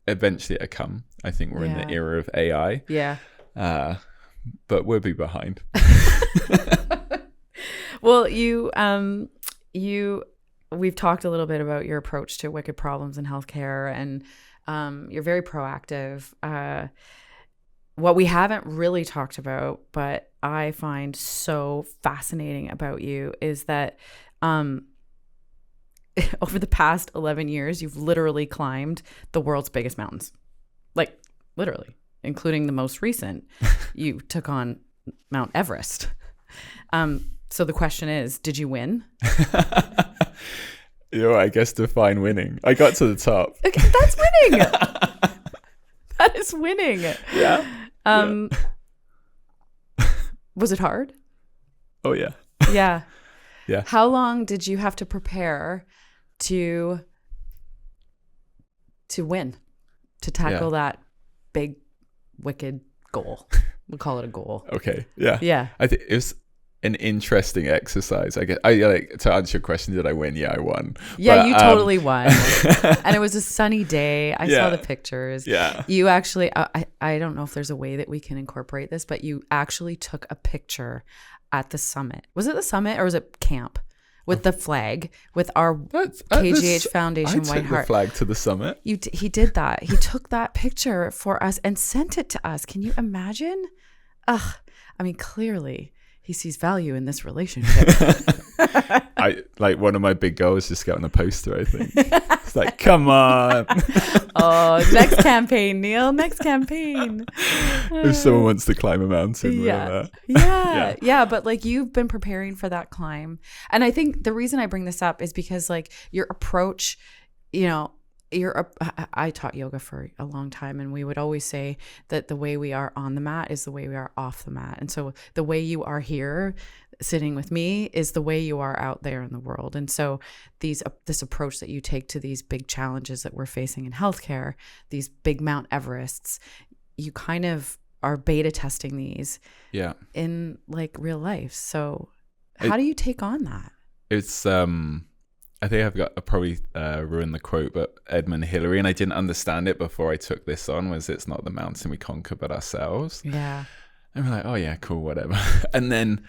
eventually come. I think we're in the era of AI. Yeah. But we'll be behind. Well, we've talked a little bit about your approach to wicked problems in healthcare, and you're very proactive. What we haven't really talked about, but I find so fascinating about you, is that over the past 11 years, you've literally climbed the world's biggest mountains. Like, literally, including the most recent. You took on Mount Everest. So the question is, did you win? I guess define winning. I got to the top. Okay, that's winning. That is winning. Yeah. Was it hard? Oh, yeah. Yeah. Yeah. How long did you have to prepare to win, to tackle that big, wicked goal? We'll call it a goal. Okay. Yeah. Yeah. I think it was an interesting exercise. I guess like, to answer your question, did I win? Yeah, I won. Yeah, but, you totally won. And it was a sunny day. I saw the pictures. Yeah. You actually, I don't know if there's a way that we can incorporate this, but you actually took a picture at the summit. Was it the summit or was it camp? With the flag, with our KGH Foundation White Heart. The flag to the summit. He did that. He took that picture for us and sent it to us. Can you imagine? I mean, clearly he sees value in this relationship. I like one of my big goals is to get on a poster, I think. It's like, come on. Oh, next campaign, Neil. Next campaign. If someone wants to climb a mountain. Yeah. But like, you've been preparing for that climb. And I think the reason I bring this up is because like your approach, I taught yoga for a long time, and we would always say that the way we are on the mat is the way we are off the mat. And so the way you are here sitting with me is the way you are out there in the world. And so this approach that you take to these big challenges that we're facing in healthcare, these big Mount Everests, you kind of are beta testing these in like real life. So how do you take on that? It's I think I probably ruined the quote, but Edmund Hillary, and I didn't understand it before I took this on, was it's not the mountain we conquer, but ourselves. Yeah. And we're like, oh yeah, cool, whatever. And then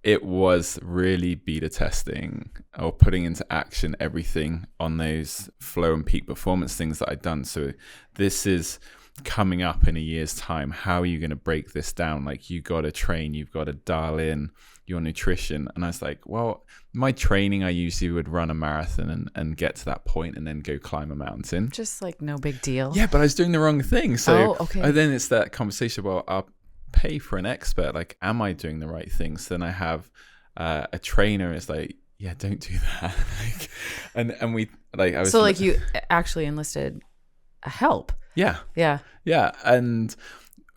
it was really beta testing or putting into action everything on those flow and peak performance things that I'd done. So this is coming up in a year's time. How are you going to break this down? Like, you got to train, you've got to dial in your nutrition. And I was like, well, my training, I usually would run a marathon and get to that point and then go climb a mountain. Just like no big deal. Yeah, but I was doing the wrong thing. So then it's that conversation, well, I'll pay for an expert. Like, am I doing the right things? Then I have a trainer. It's like, yeah, don't do that. and we like, I was so like you actually enlisted help. Yeah. Yeah. Yeah. And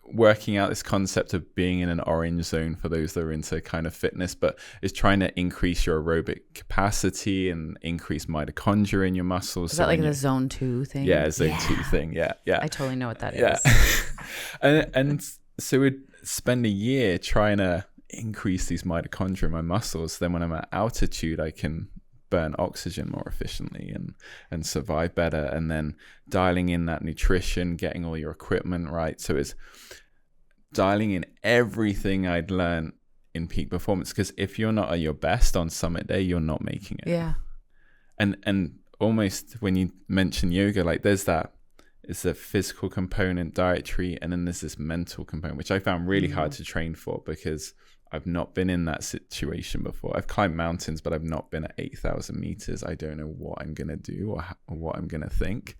working out this concept of being in an orange zone for those that are into kind of fitness, but is trying to increase your aerobic capacity and increase mitochondria in your muscles. Is that like the zone 2 thing? Yeah, zone 2 thing. Yeah. Yeah. I totally know what that is. and so we'd spend a year trying to increase these mitochondria in my muscles. Then when I'm at altitude, I can burn oxygen more efficiently and survive better, and then dialing in that nutrition, getting all your equipment right. So it's dialing in everything I'd learned in peak performance, because if you're not at your best on summit day, you're not making it. Yeah. And almost when you mention yoga, like there's a physical component, dietary, and then there's this mental component, which I found really hard to train for, because I've not been in that situation before. I've climbed mountains, but I've not been at 8,000 meters. I don't know what I'm going to do or what I'm going to think.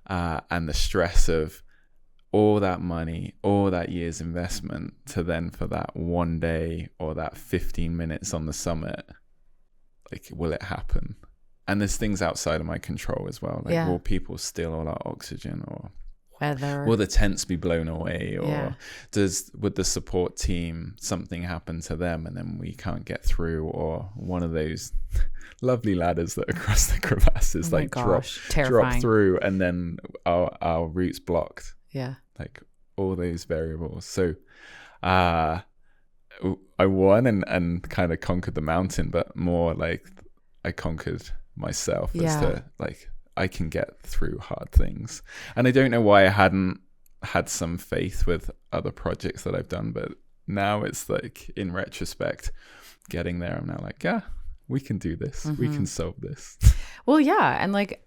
And the stress of all that money, all that year's investment to then for that one day or that 15 minutes on the summit, like, will it happen? And there's things outside of my control as well. Like, will people steal all our oxygen, or weather? Will the tents be blown away, or would the support team, something happen to them and then we can't get through, or one of those lovely ladders that across the crevasses drop through and then our route's blocked. Yeah. Like, all those variables. So I won and kind of conquered the mountain, but more like I conquered myself as to, like, I can get through hard things. And I don't know why I hadn't had some faith with other projects that I've done, but now it's like, in retrospect, getting there, I'm now like, yeah, we can do this. We can solve this. Well, yeah. And like,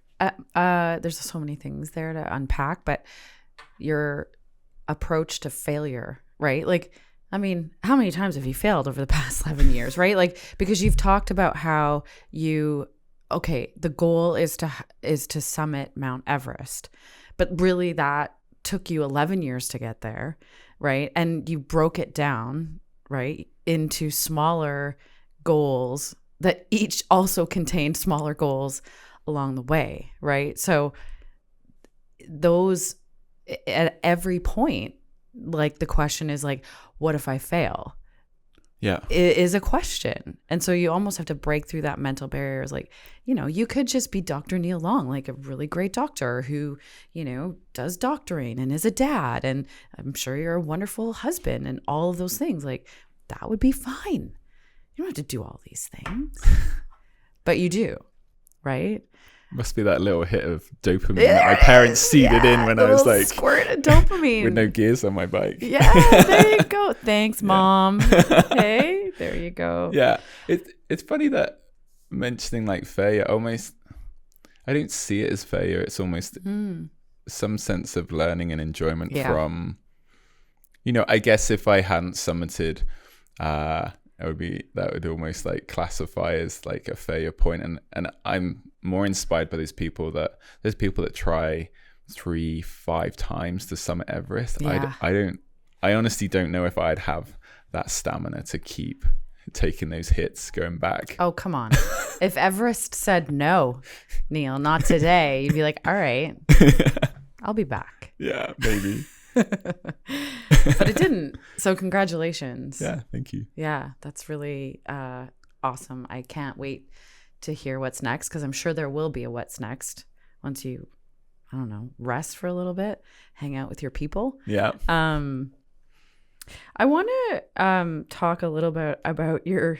there's so many things there to unpack, but your approach to failure, right? Like, I mean, how many times have you failed over the past 11 years, right? Like, because you've talked about how the goal is to summit Mount Everest, but really that took you 11 years to get there, right? And you broke it down, right, into smaller goals that each also contained smaller goals along the way, right? So those, at every point, like, the question is like, what if I fail? Yeah. Is a question. And so you almost have to break through that mental barriers. Like, you could just be Dr. Neil Long, like a really great doctor who, does doctoring and is a dad. And I'm sure you're a wonderful husband and all of those things. Like, that would be fine. You don't have to do all these things, but you do, right? Must be that little hit of dopamine that my parents seeded in when I was like, squirt of dopamine with no gears on my bike. Yeah, there you go. Thanks, Mom. Hey, there you go. Yeah, it's funny that mentioning like failure, almost, I don't see it as failure. It's almost some sense of learning and enjoyment from, I guess if I hadn't summited, that would almost like classify as like a failure point. And I'm more inspired by there's people that try 3-5 times to summit Everest. I honestly don't know if I'd have that stamina to keep taking those hits going back. Oh, come on. If Everest said no, Neil, not today, you'd be like, all right, I'll be back. Yeah, maybe. But it didn't. So congratulations. Yeah, thank you. Yeah, that's really awesome. I can't wait to hear what's next, because I'm sure there will be a what's next once you, I don't know, rest for a little bit, hang out with your people. Yeah. I want to talk a little bit about your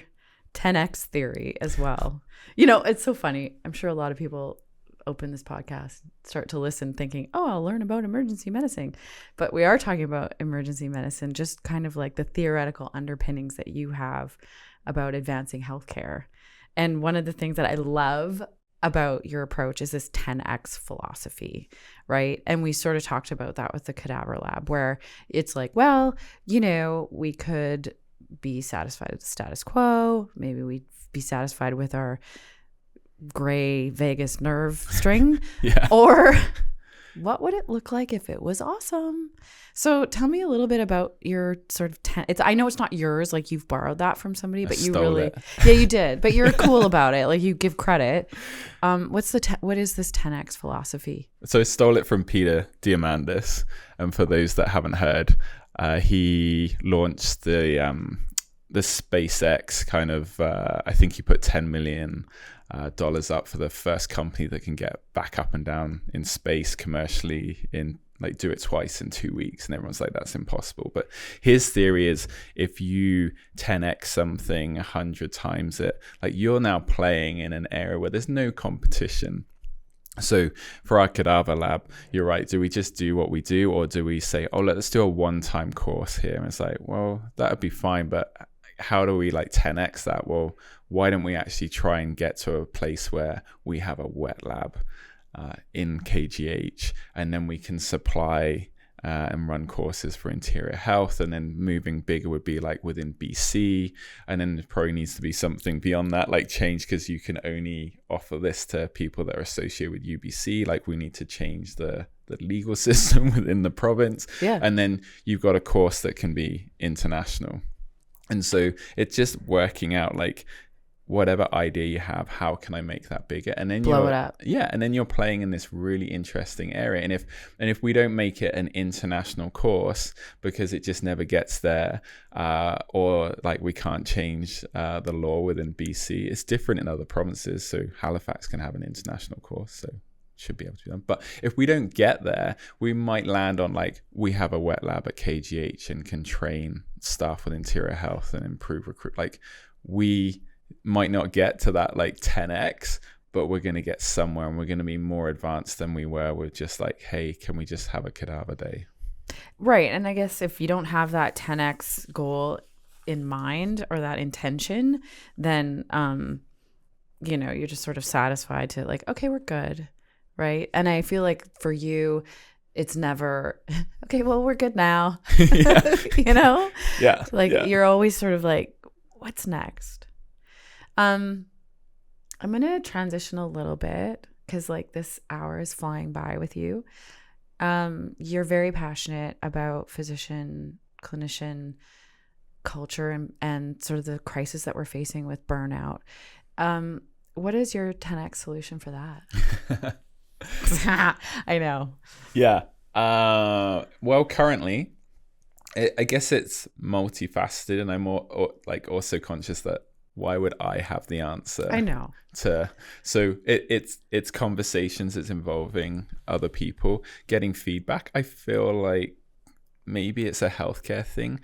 10X theory as well. It's so funny. I'm sure a lot of people open this podcast, start to listen thinking, oh, I'll learn about emergency medicine. But we are talking about emergency medicine, just kind of like the theoretical underpinnings that you have about advancing healthcare. And one of the things that I love about your approach is this 10X philosophy, right? And we sort of talked about that with the Cadaver Lab, where it's like, well, we could be satisfied with the status quo. Maybe we'd be satisfied with our gray vagus nerve string. Yeah. Or what would it look like if it was awesome? So tell me a little bit about your sort of I know it's not yours, like you've borrowed that from somebody, but you really it. Yeah, you did, but you're cool about it, like you give credit. What is this 10X philosophy? So I stole it from Peter Diamandis, and for those that haven't heard, he launched the SpaceX kind of I think he put $10 million up for the first company that can get back up and down in space commercially, in like do it twice in 2 weeks, and everyone's like, that's impossible. But his theory is, if you 10x something 100 times it, like, you're now playing in an area where there's no competition. So for our Cadaver Lab, you're right, do we just do what we do, or do we say, oh, let's do a one-time course here? And it's like, well, that would be fine, but how do we like 10x that? Well, why don't we actually try and get to a place where we have a wet lab in KGH, and then we can supply and run courses for interior health. And then moving bigger would be like within BC. And then there probably needs to be something beyond that, like change, because you can only offer this to people that are associated with UBC. Like we need to change the legal system within the province. Yeah. And then you've got a course that can be international. And so it's just working out like whatever idea you have, how can I make that bigger? And then blow it up. Yeah. And then you're playing in this really interesting area. And if we don't make it an international course because it just never gets there, or like we can't change the law within BC, it's different in other provinces. So Halifax can have an international course. So should be able to be done. But if we don't get there, we might land on like we have a wet lab at KGH and can train staff with interior health and improve recruit. Like we might not get to that like 10x, but we're going to get somewhere, and we're going to be more advanced than we were with just like, hey, can we just have a cadaver day? Right. And I guess if you don't have that 10x goal in mind or that intention, then you're just sort of satisfied to like, okay, we're good. Right. And I feel like for you, it's never, okay, well, we're good now. Yeah. Like you're always sort of like, what's next? I'm going to transition a little bit because like this hour is flying by with you. You're very passionate about physician, clinician culture and sort of the crisis that we're facing with burnout. What is your 10x solution for that? I know. Yeah. Well, currently, I guess it's multifaceted, and I'm also conscious that why would I have the answer? I know. So it's conversations. It's involving other people, getting feedback. I feel like maybe it's a healthcare thing.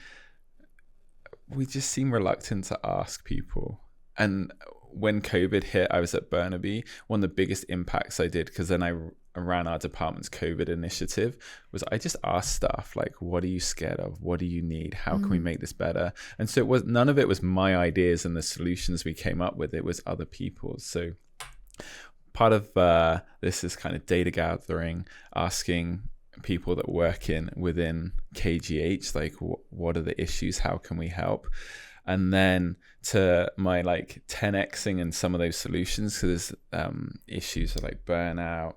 We just seem reluctant to ask people, and when COVID hit, I was at Burnaby. One of the biggest impacts I did, because then I ran our department's COVID initiative, was I just asked staff, like, what are you scared of? What do you need? How can we make this better? And so none of it was my ideas and the solutions we came up with. It was other people's. So part of this is kind of data gathering, asking people that work within KGH, like, what are the issues? How can we help? And then to my like 10xing and some of those solutions, because there's issues like burnout,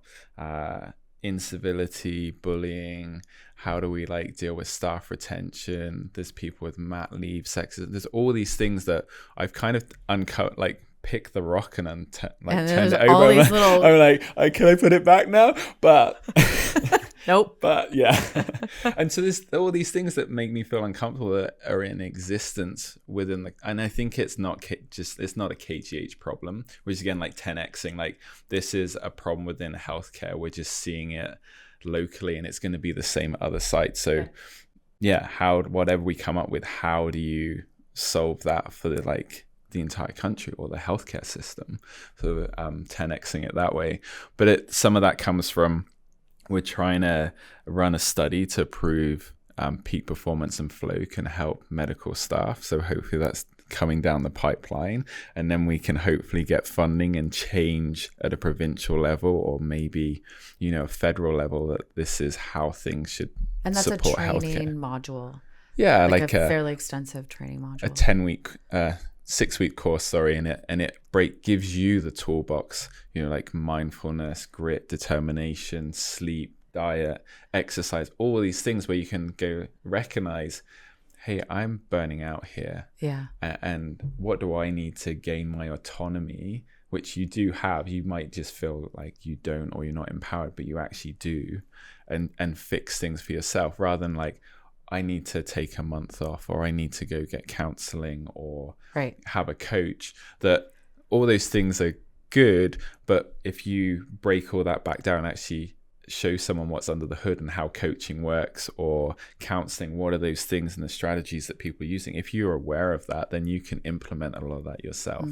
incivility, bullying. How do we like deal with staff retention? There's people with mat leave, sexism. There's all these things that I've kind of uncovered, like pick the rock and turned it over. I'm like, can I put it back now? But nope. But yeah. And so there's all these things that make me feel uncomfortable that are in existence within and I think it's not it's not a KGH problem, which is again like 10xing, like this is a problem within healthcare. We're just seeing it locally, and it's going to be the same at other sites. So yeah, whatever we come up with, how do you solve that for the entire country or the healthcare system? So 10xing it that way. But some of that comes from, we're trying to run a study to prove peak performance and flow can help medical staff. So hopefully that's coming down the pipeline, and then we can hopefully get funding and change at a provincial level, or maybe a federal level, that this is how things should support healthcare. And that's a training module. Yeah, like a fairly extensive training module. A 10-week 6-week course, and it gives you the toolbox, like mindfulness, grit, determination, sleep, diet, exercise, all these things where you can go recognize, hey, I'm burning out here. Yeah. And what do I need to gain my autonomy, which you do have. You might just feel like you don't, or you're not empowered, but you actually do, and fix things for yourself, rather than like, I need to take a month off, or I need to go get counseling, or have a coach. That all those things are good, but if you break all that back down, actually show someone what's under the hood and how coaching works, or counseling, what are those things and the strategies that people are using. If you're aware of that, then you can implement a lot of that yourself.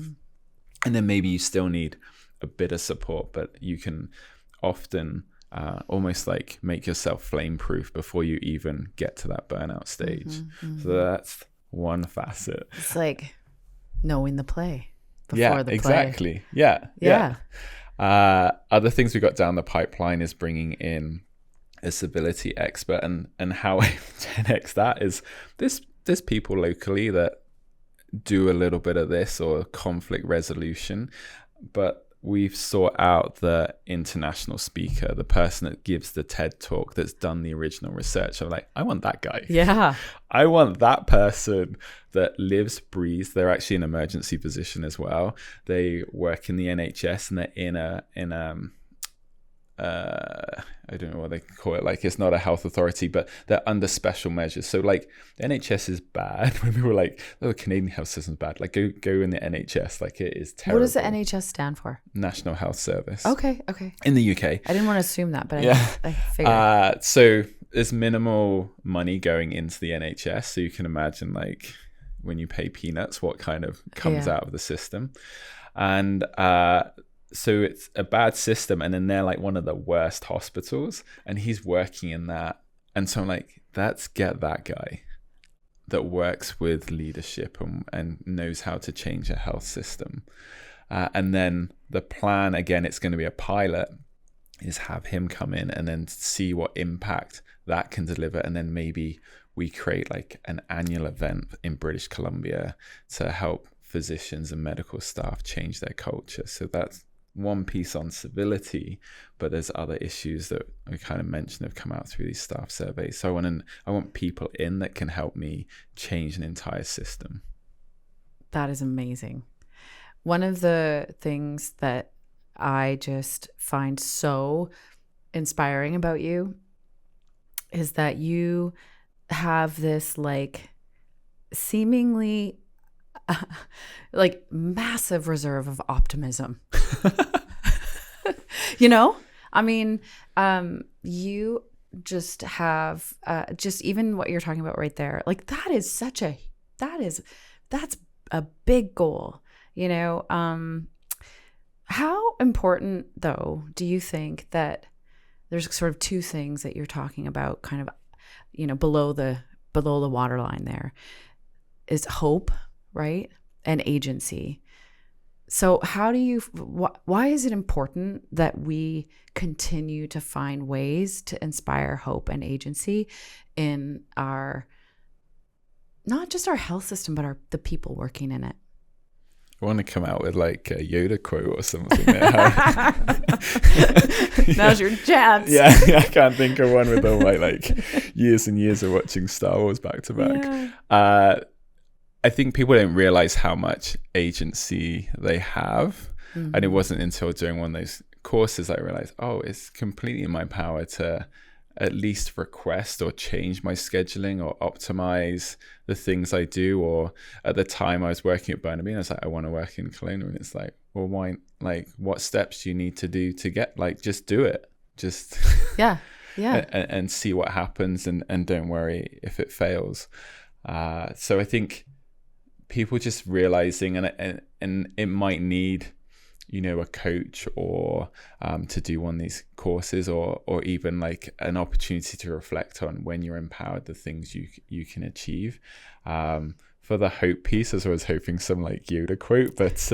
And then maybe you still need a bit of support, but you can often almost like make yourself flame proof before you even get to that burnout stage. So that's one facet. It's like knowing the play before the play. Exactly. Yeah. Other things we got down the pipeline is bringing in a civility expert, and how I 10x that is there's people locally that do a little bit of this or conflict resolution, but we've sought out the international speaker, the person that gives the TED talk that's done the original research. I'm like, I want that guy. Yeah. I want that person that lives, breathes. They're actually an emergency physician as well. They work in the NHS, and they're in I don't know what they call it. Like, it's not a health authority, but they're under special measures. So like, the NHS is bad. When we were like, oh, the Canadian health system's bad. Like, go in the NHS. Like, it is terrible. What does the NHS stand for? National Health Service. Okay. In the UK. I didn't want to assume that, but I figured. So there's minimal money going into the NHS. So you can imagine, like, when you pay peanuts, what kind of comes out of the system. And so it's a bad system, and then they're like one of the worst hospitals, and he's working in that. And so I'm like, let's get that guy that works with leadership and knows how to change a health system. And then the plan, again, it's going to be a pilot, is have him come in and then see what impact that can deliver. And then maybe we create like an annual event in British Columbia to help physicians and medical staff change their culture. So that's one piece on civility, but there's other issues that we kind of mentioned have come out through these staff surveys. So I want people in that can help me change an entire system. That is amazing. One of the things that I just find so inspiring about you is that you have this like seemingly like massive reserve of optimism. You know, I mean, you just have just even what you're talking about right there, like that's a big goal, you know. How important though do you think that there's sort of two things that you're talking about kind of, you know, below the waterline there is hope, right? And agency. So how do you, why is it important that we continue to find ways to inspire hope and agency in our, not just our health system, but the people working in it? I want to come out with like a Yoda quote or something. Now's your chance. Yeah, I can't think of one with all my like years and years of watching Star Wars back to back. Yeah. I think people don't realize how much agency they have. Mm-hmm. And it wasn't until doing one of those courses I realized, oh, it's completely in my power to at least request or change my scheduling or optimize the things I do. Or at the time I was working at Burnaby, and I was like, I want to work in Kelowna. And it's like, well, why? Like, what steps do you need to do to get, like, just do it. Just and see what happens, and don't worry if it fails. So I think people just realizing, and it might need, you know, a coach or to do one of these courses, or even like an opportunity to reflect on when you're empowered, the things you can achieve. For the hope piece, as I was hoping some like Yoda quote, but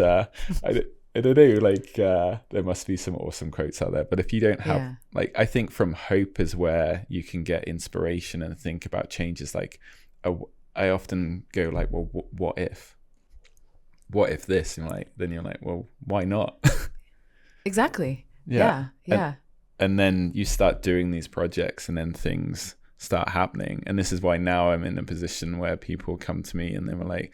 I don't know, like there must be some awesome quotes out there. But if you don't have, like, I think from hope is where you can get inspiration and think about changes. Like I often go like, well, what if this? And then you're like, well, why not? Exactly. Yeah. And then you start doing these projects, and then things start happening. And this is why now I'm in a position where people come to me and they were like,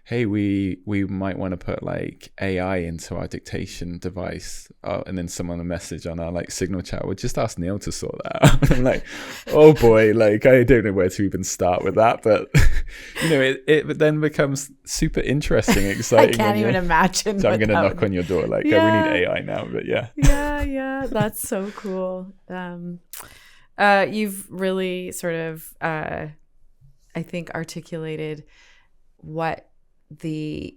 hey, we might want to put like AI into our dictation device. And then someone a message on our like Signal chat, well, just ask Neil to sort that out. And I'm like, oh boy, like I don't know where to even start with that. But you know, it then becomes super interesting, exciting. I can't even imagine. So I'm going to knock on your door like, oh, we need AI now. But yeah. Yeah. That's so cool. You've really sort of, I think, articulated what the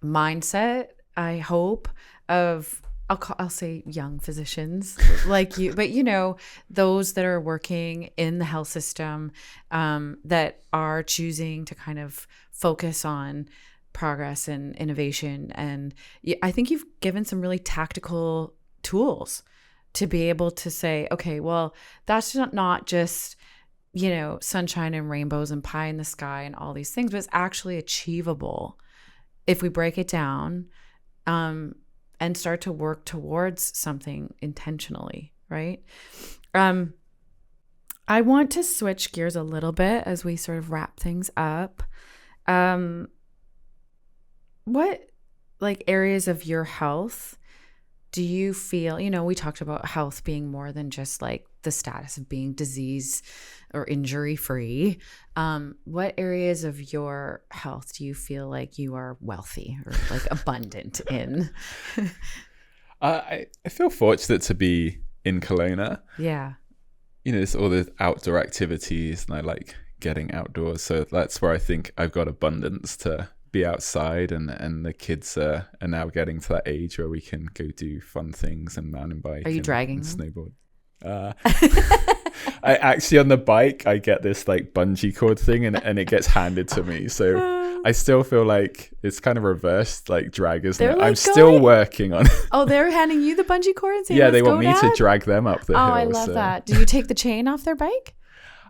mindset, I hope, of I'll say young physicians like you, but you know, those that are working in the health system, that are choosing to kind of focus on progress and innovation. And I think you've given some really tactical tools to be able to say, okay, well, that's not just, sunshine and rainbows and pie in the sky and all these things, but it's actually achievable if we break it down and start to work towards something intentionally, right? I want to switch gears a little bit as we sort of wrap things up. What areas of your health do you feel, we talked about health being more than just like the status of being disease or injury free. What areas of your health do you feel like you are wealthy or like abundant in? I feel fortunate to be in Kelowna. Yeah. It's all the outdoor activities, and I like getting outdoors. So that's where I think I've got abundance to be outside, and the kids are now getting to that age where we can go do fun things and mountain bike. Are you dragging and them? Snowboard? I actually, on the bike, I get this like bungee cord thing, and it gets handed to me. So I still feel like it's kind of reversed, like drag, isn't it? Like, I'm still working on it. Oh, they're handing you the bungee cord and saying, yeah, they want me to drag them up the hill. Oh, I love that. Do you take the chain off their bike?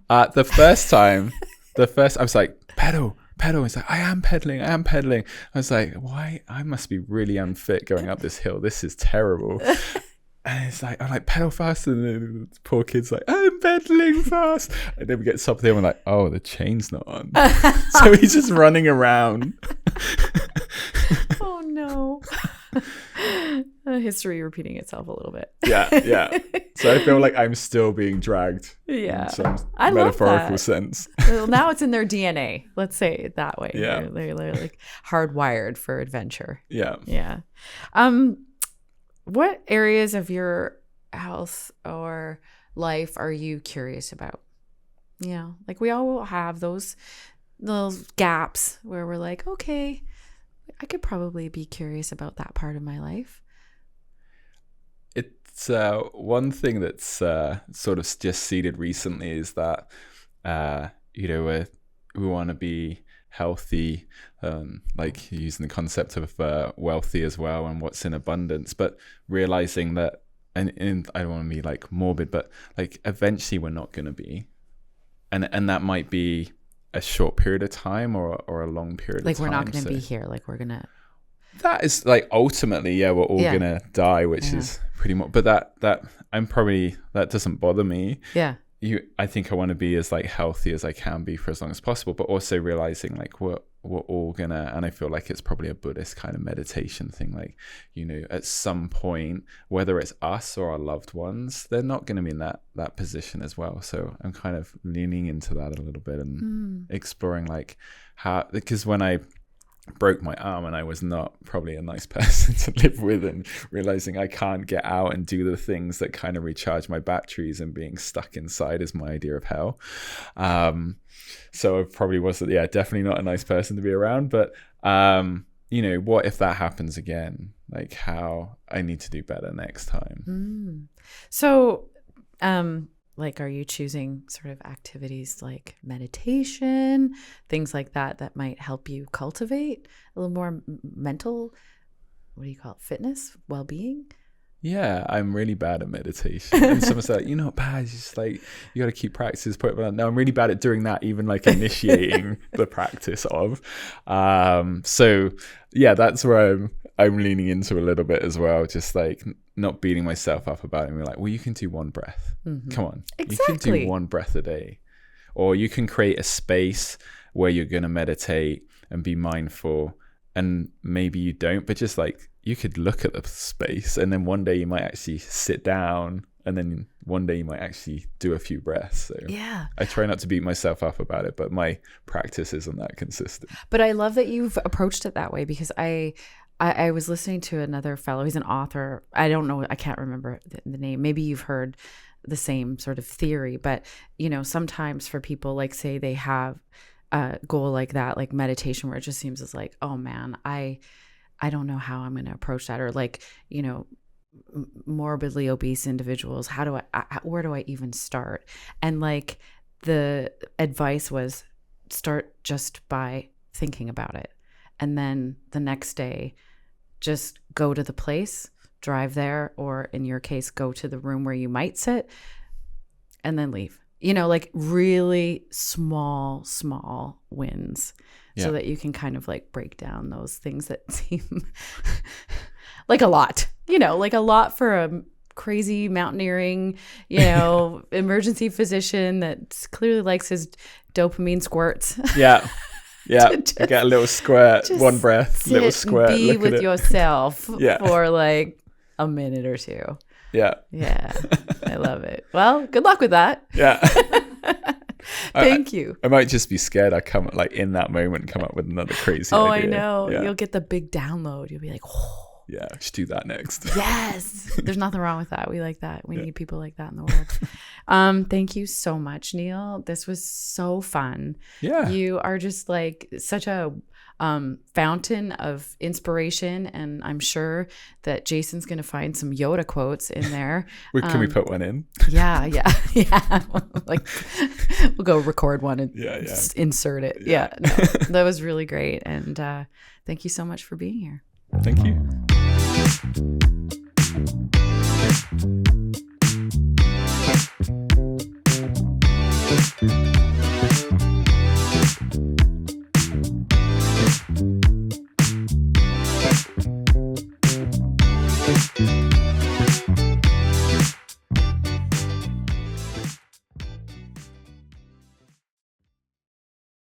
The first time, I was like, pedal. It's like, I am pedaling. I was like, why? I must be really unfit going up this hill. This is terrible. And it's like, I'm like, pedal fast. And then the poor kid's like, I'm pedaling fast. And then we get to the top of the hill and we're like, oh, the chain's not on. So he's just running around. Oh, no. History repeating itself a little bit. Yeah. So I feel like I'm still being dragged. Yeah. In some I metaphorical sense. Well, now it's in their DNA. Let's say it that way. Yeah. They're like hardwired for adventure. Yeah. Yeah. What areas of your health or life are you curious about? Like we all have those gaps where we're like, okay, I could probably be curious about that part of my life. It's one thing that's sort of just seeded recently is that, we want to be healthy, like using the concept of wealthy as well and what's in abundance, but realizing that, and I don't want to be like morbid, but like eventually we're not going to be, and that might be a short period of time or a long period of time. Like we're not going to be here. Like we're going to. That is like ultimately, we're all going to die, which is pretty much, but that doesn't bother me. Yeah. I think I want to be as like healthy as I can be for as long as possible, but also realizing like we're all gonna, and I feel like it's probably a Buddhist kind of meditation thing, like, at some point, whether it's us or our loved ones, they're not going to be in that position as well. So I'm kind of leaning into that a little bit and exploring like how, because when I broke my arm and I was not probably a nice person to live with, and realizing I can't get out and do the things that kind of recharge my batteries, and being stuck inside is my idea of hell. So I probably wasn't, definitely not a nice person to be around, but what if that happens again? Like how I need to do better next time. So like, are you choosing sort of activities like meditation, things like that might help you cultivate a little more mental, what do you call it, fitness, well-being? Yeah, I'm really bad at meditation. And someone said, you're not bad, it's just like, you got to keep practice. No, I'm really bad at doing that, even like initiating the practice of. So yeah, that's where I'm leaning into a little bit as well, just like not beating myself up about it. And we're like, well, you can do one breath. Come on. Exactly. You can do one breath a day. Or you can create a space where you're going to meditate and be mindful. And maybe you don't, but just like, you could look at the space, and then one day you might actually sit down, and then one day you might actually do a few breaths. So yeah, I try not to beat myself up about it, but my practice isn't that consistent. But I love that you've approached it that way, because I was listening to another fellow. He's an author. I don't know. I can't remember the name. Maybe you've heard the same sort of theory, but sometimes for people, like say they have a goal like that, like meditation, where it just seems as like, oh man, I don't know how I'm going to approach that, or like, morbidly obese individuals, where do I even start? And like the advice was, start just by thinking about it. And then the next day, just go to the place, drive there, or in your case, go to the room where you might sit and then leave. You know, like really small wins, so that you can kind of like break down those things that seem like a lot, you know, like a lot for a crazy mountaineering, you know, emergency physician that clearly likes his dopamine squirts. Yeah. Yeah. You get a little squirt, one breath, little squirt. And be with yourself for like a minute or two. Yeah. Yeah. I love it. Well, good luck with that. Yeah. Thank you. I might just be scared I come like in that moment come up with another crazy idea. I know. Yeah. You'll get the big download. You'll be like, oh. Yeah, just do that next. Yes. There's nothing wrong with that. We like that. We need people like that in the world. Thank you so much, Neil. This was so fun. Yeah. You are just like such a fountain of inspiration, and I'm sure that Jason's going to find some Yoda quotes in there. Can we put one in? Yeah. Like we'll go record one and insert it. Yeah. No, that was really great. And thank you so much for being here. Thank you.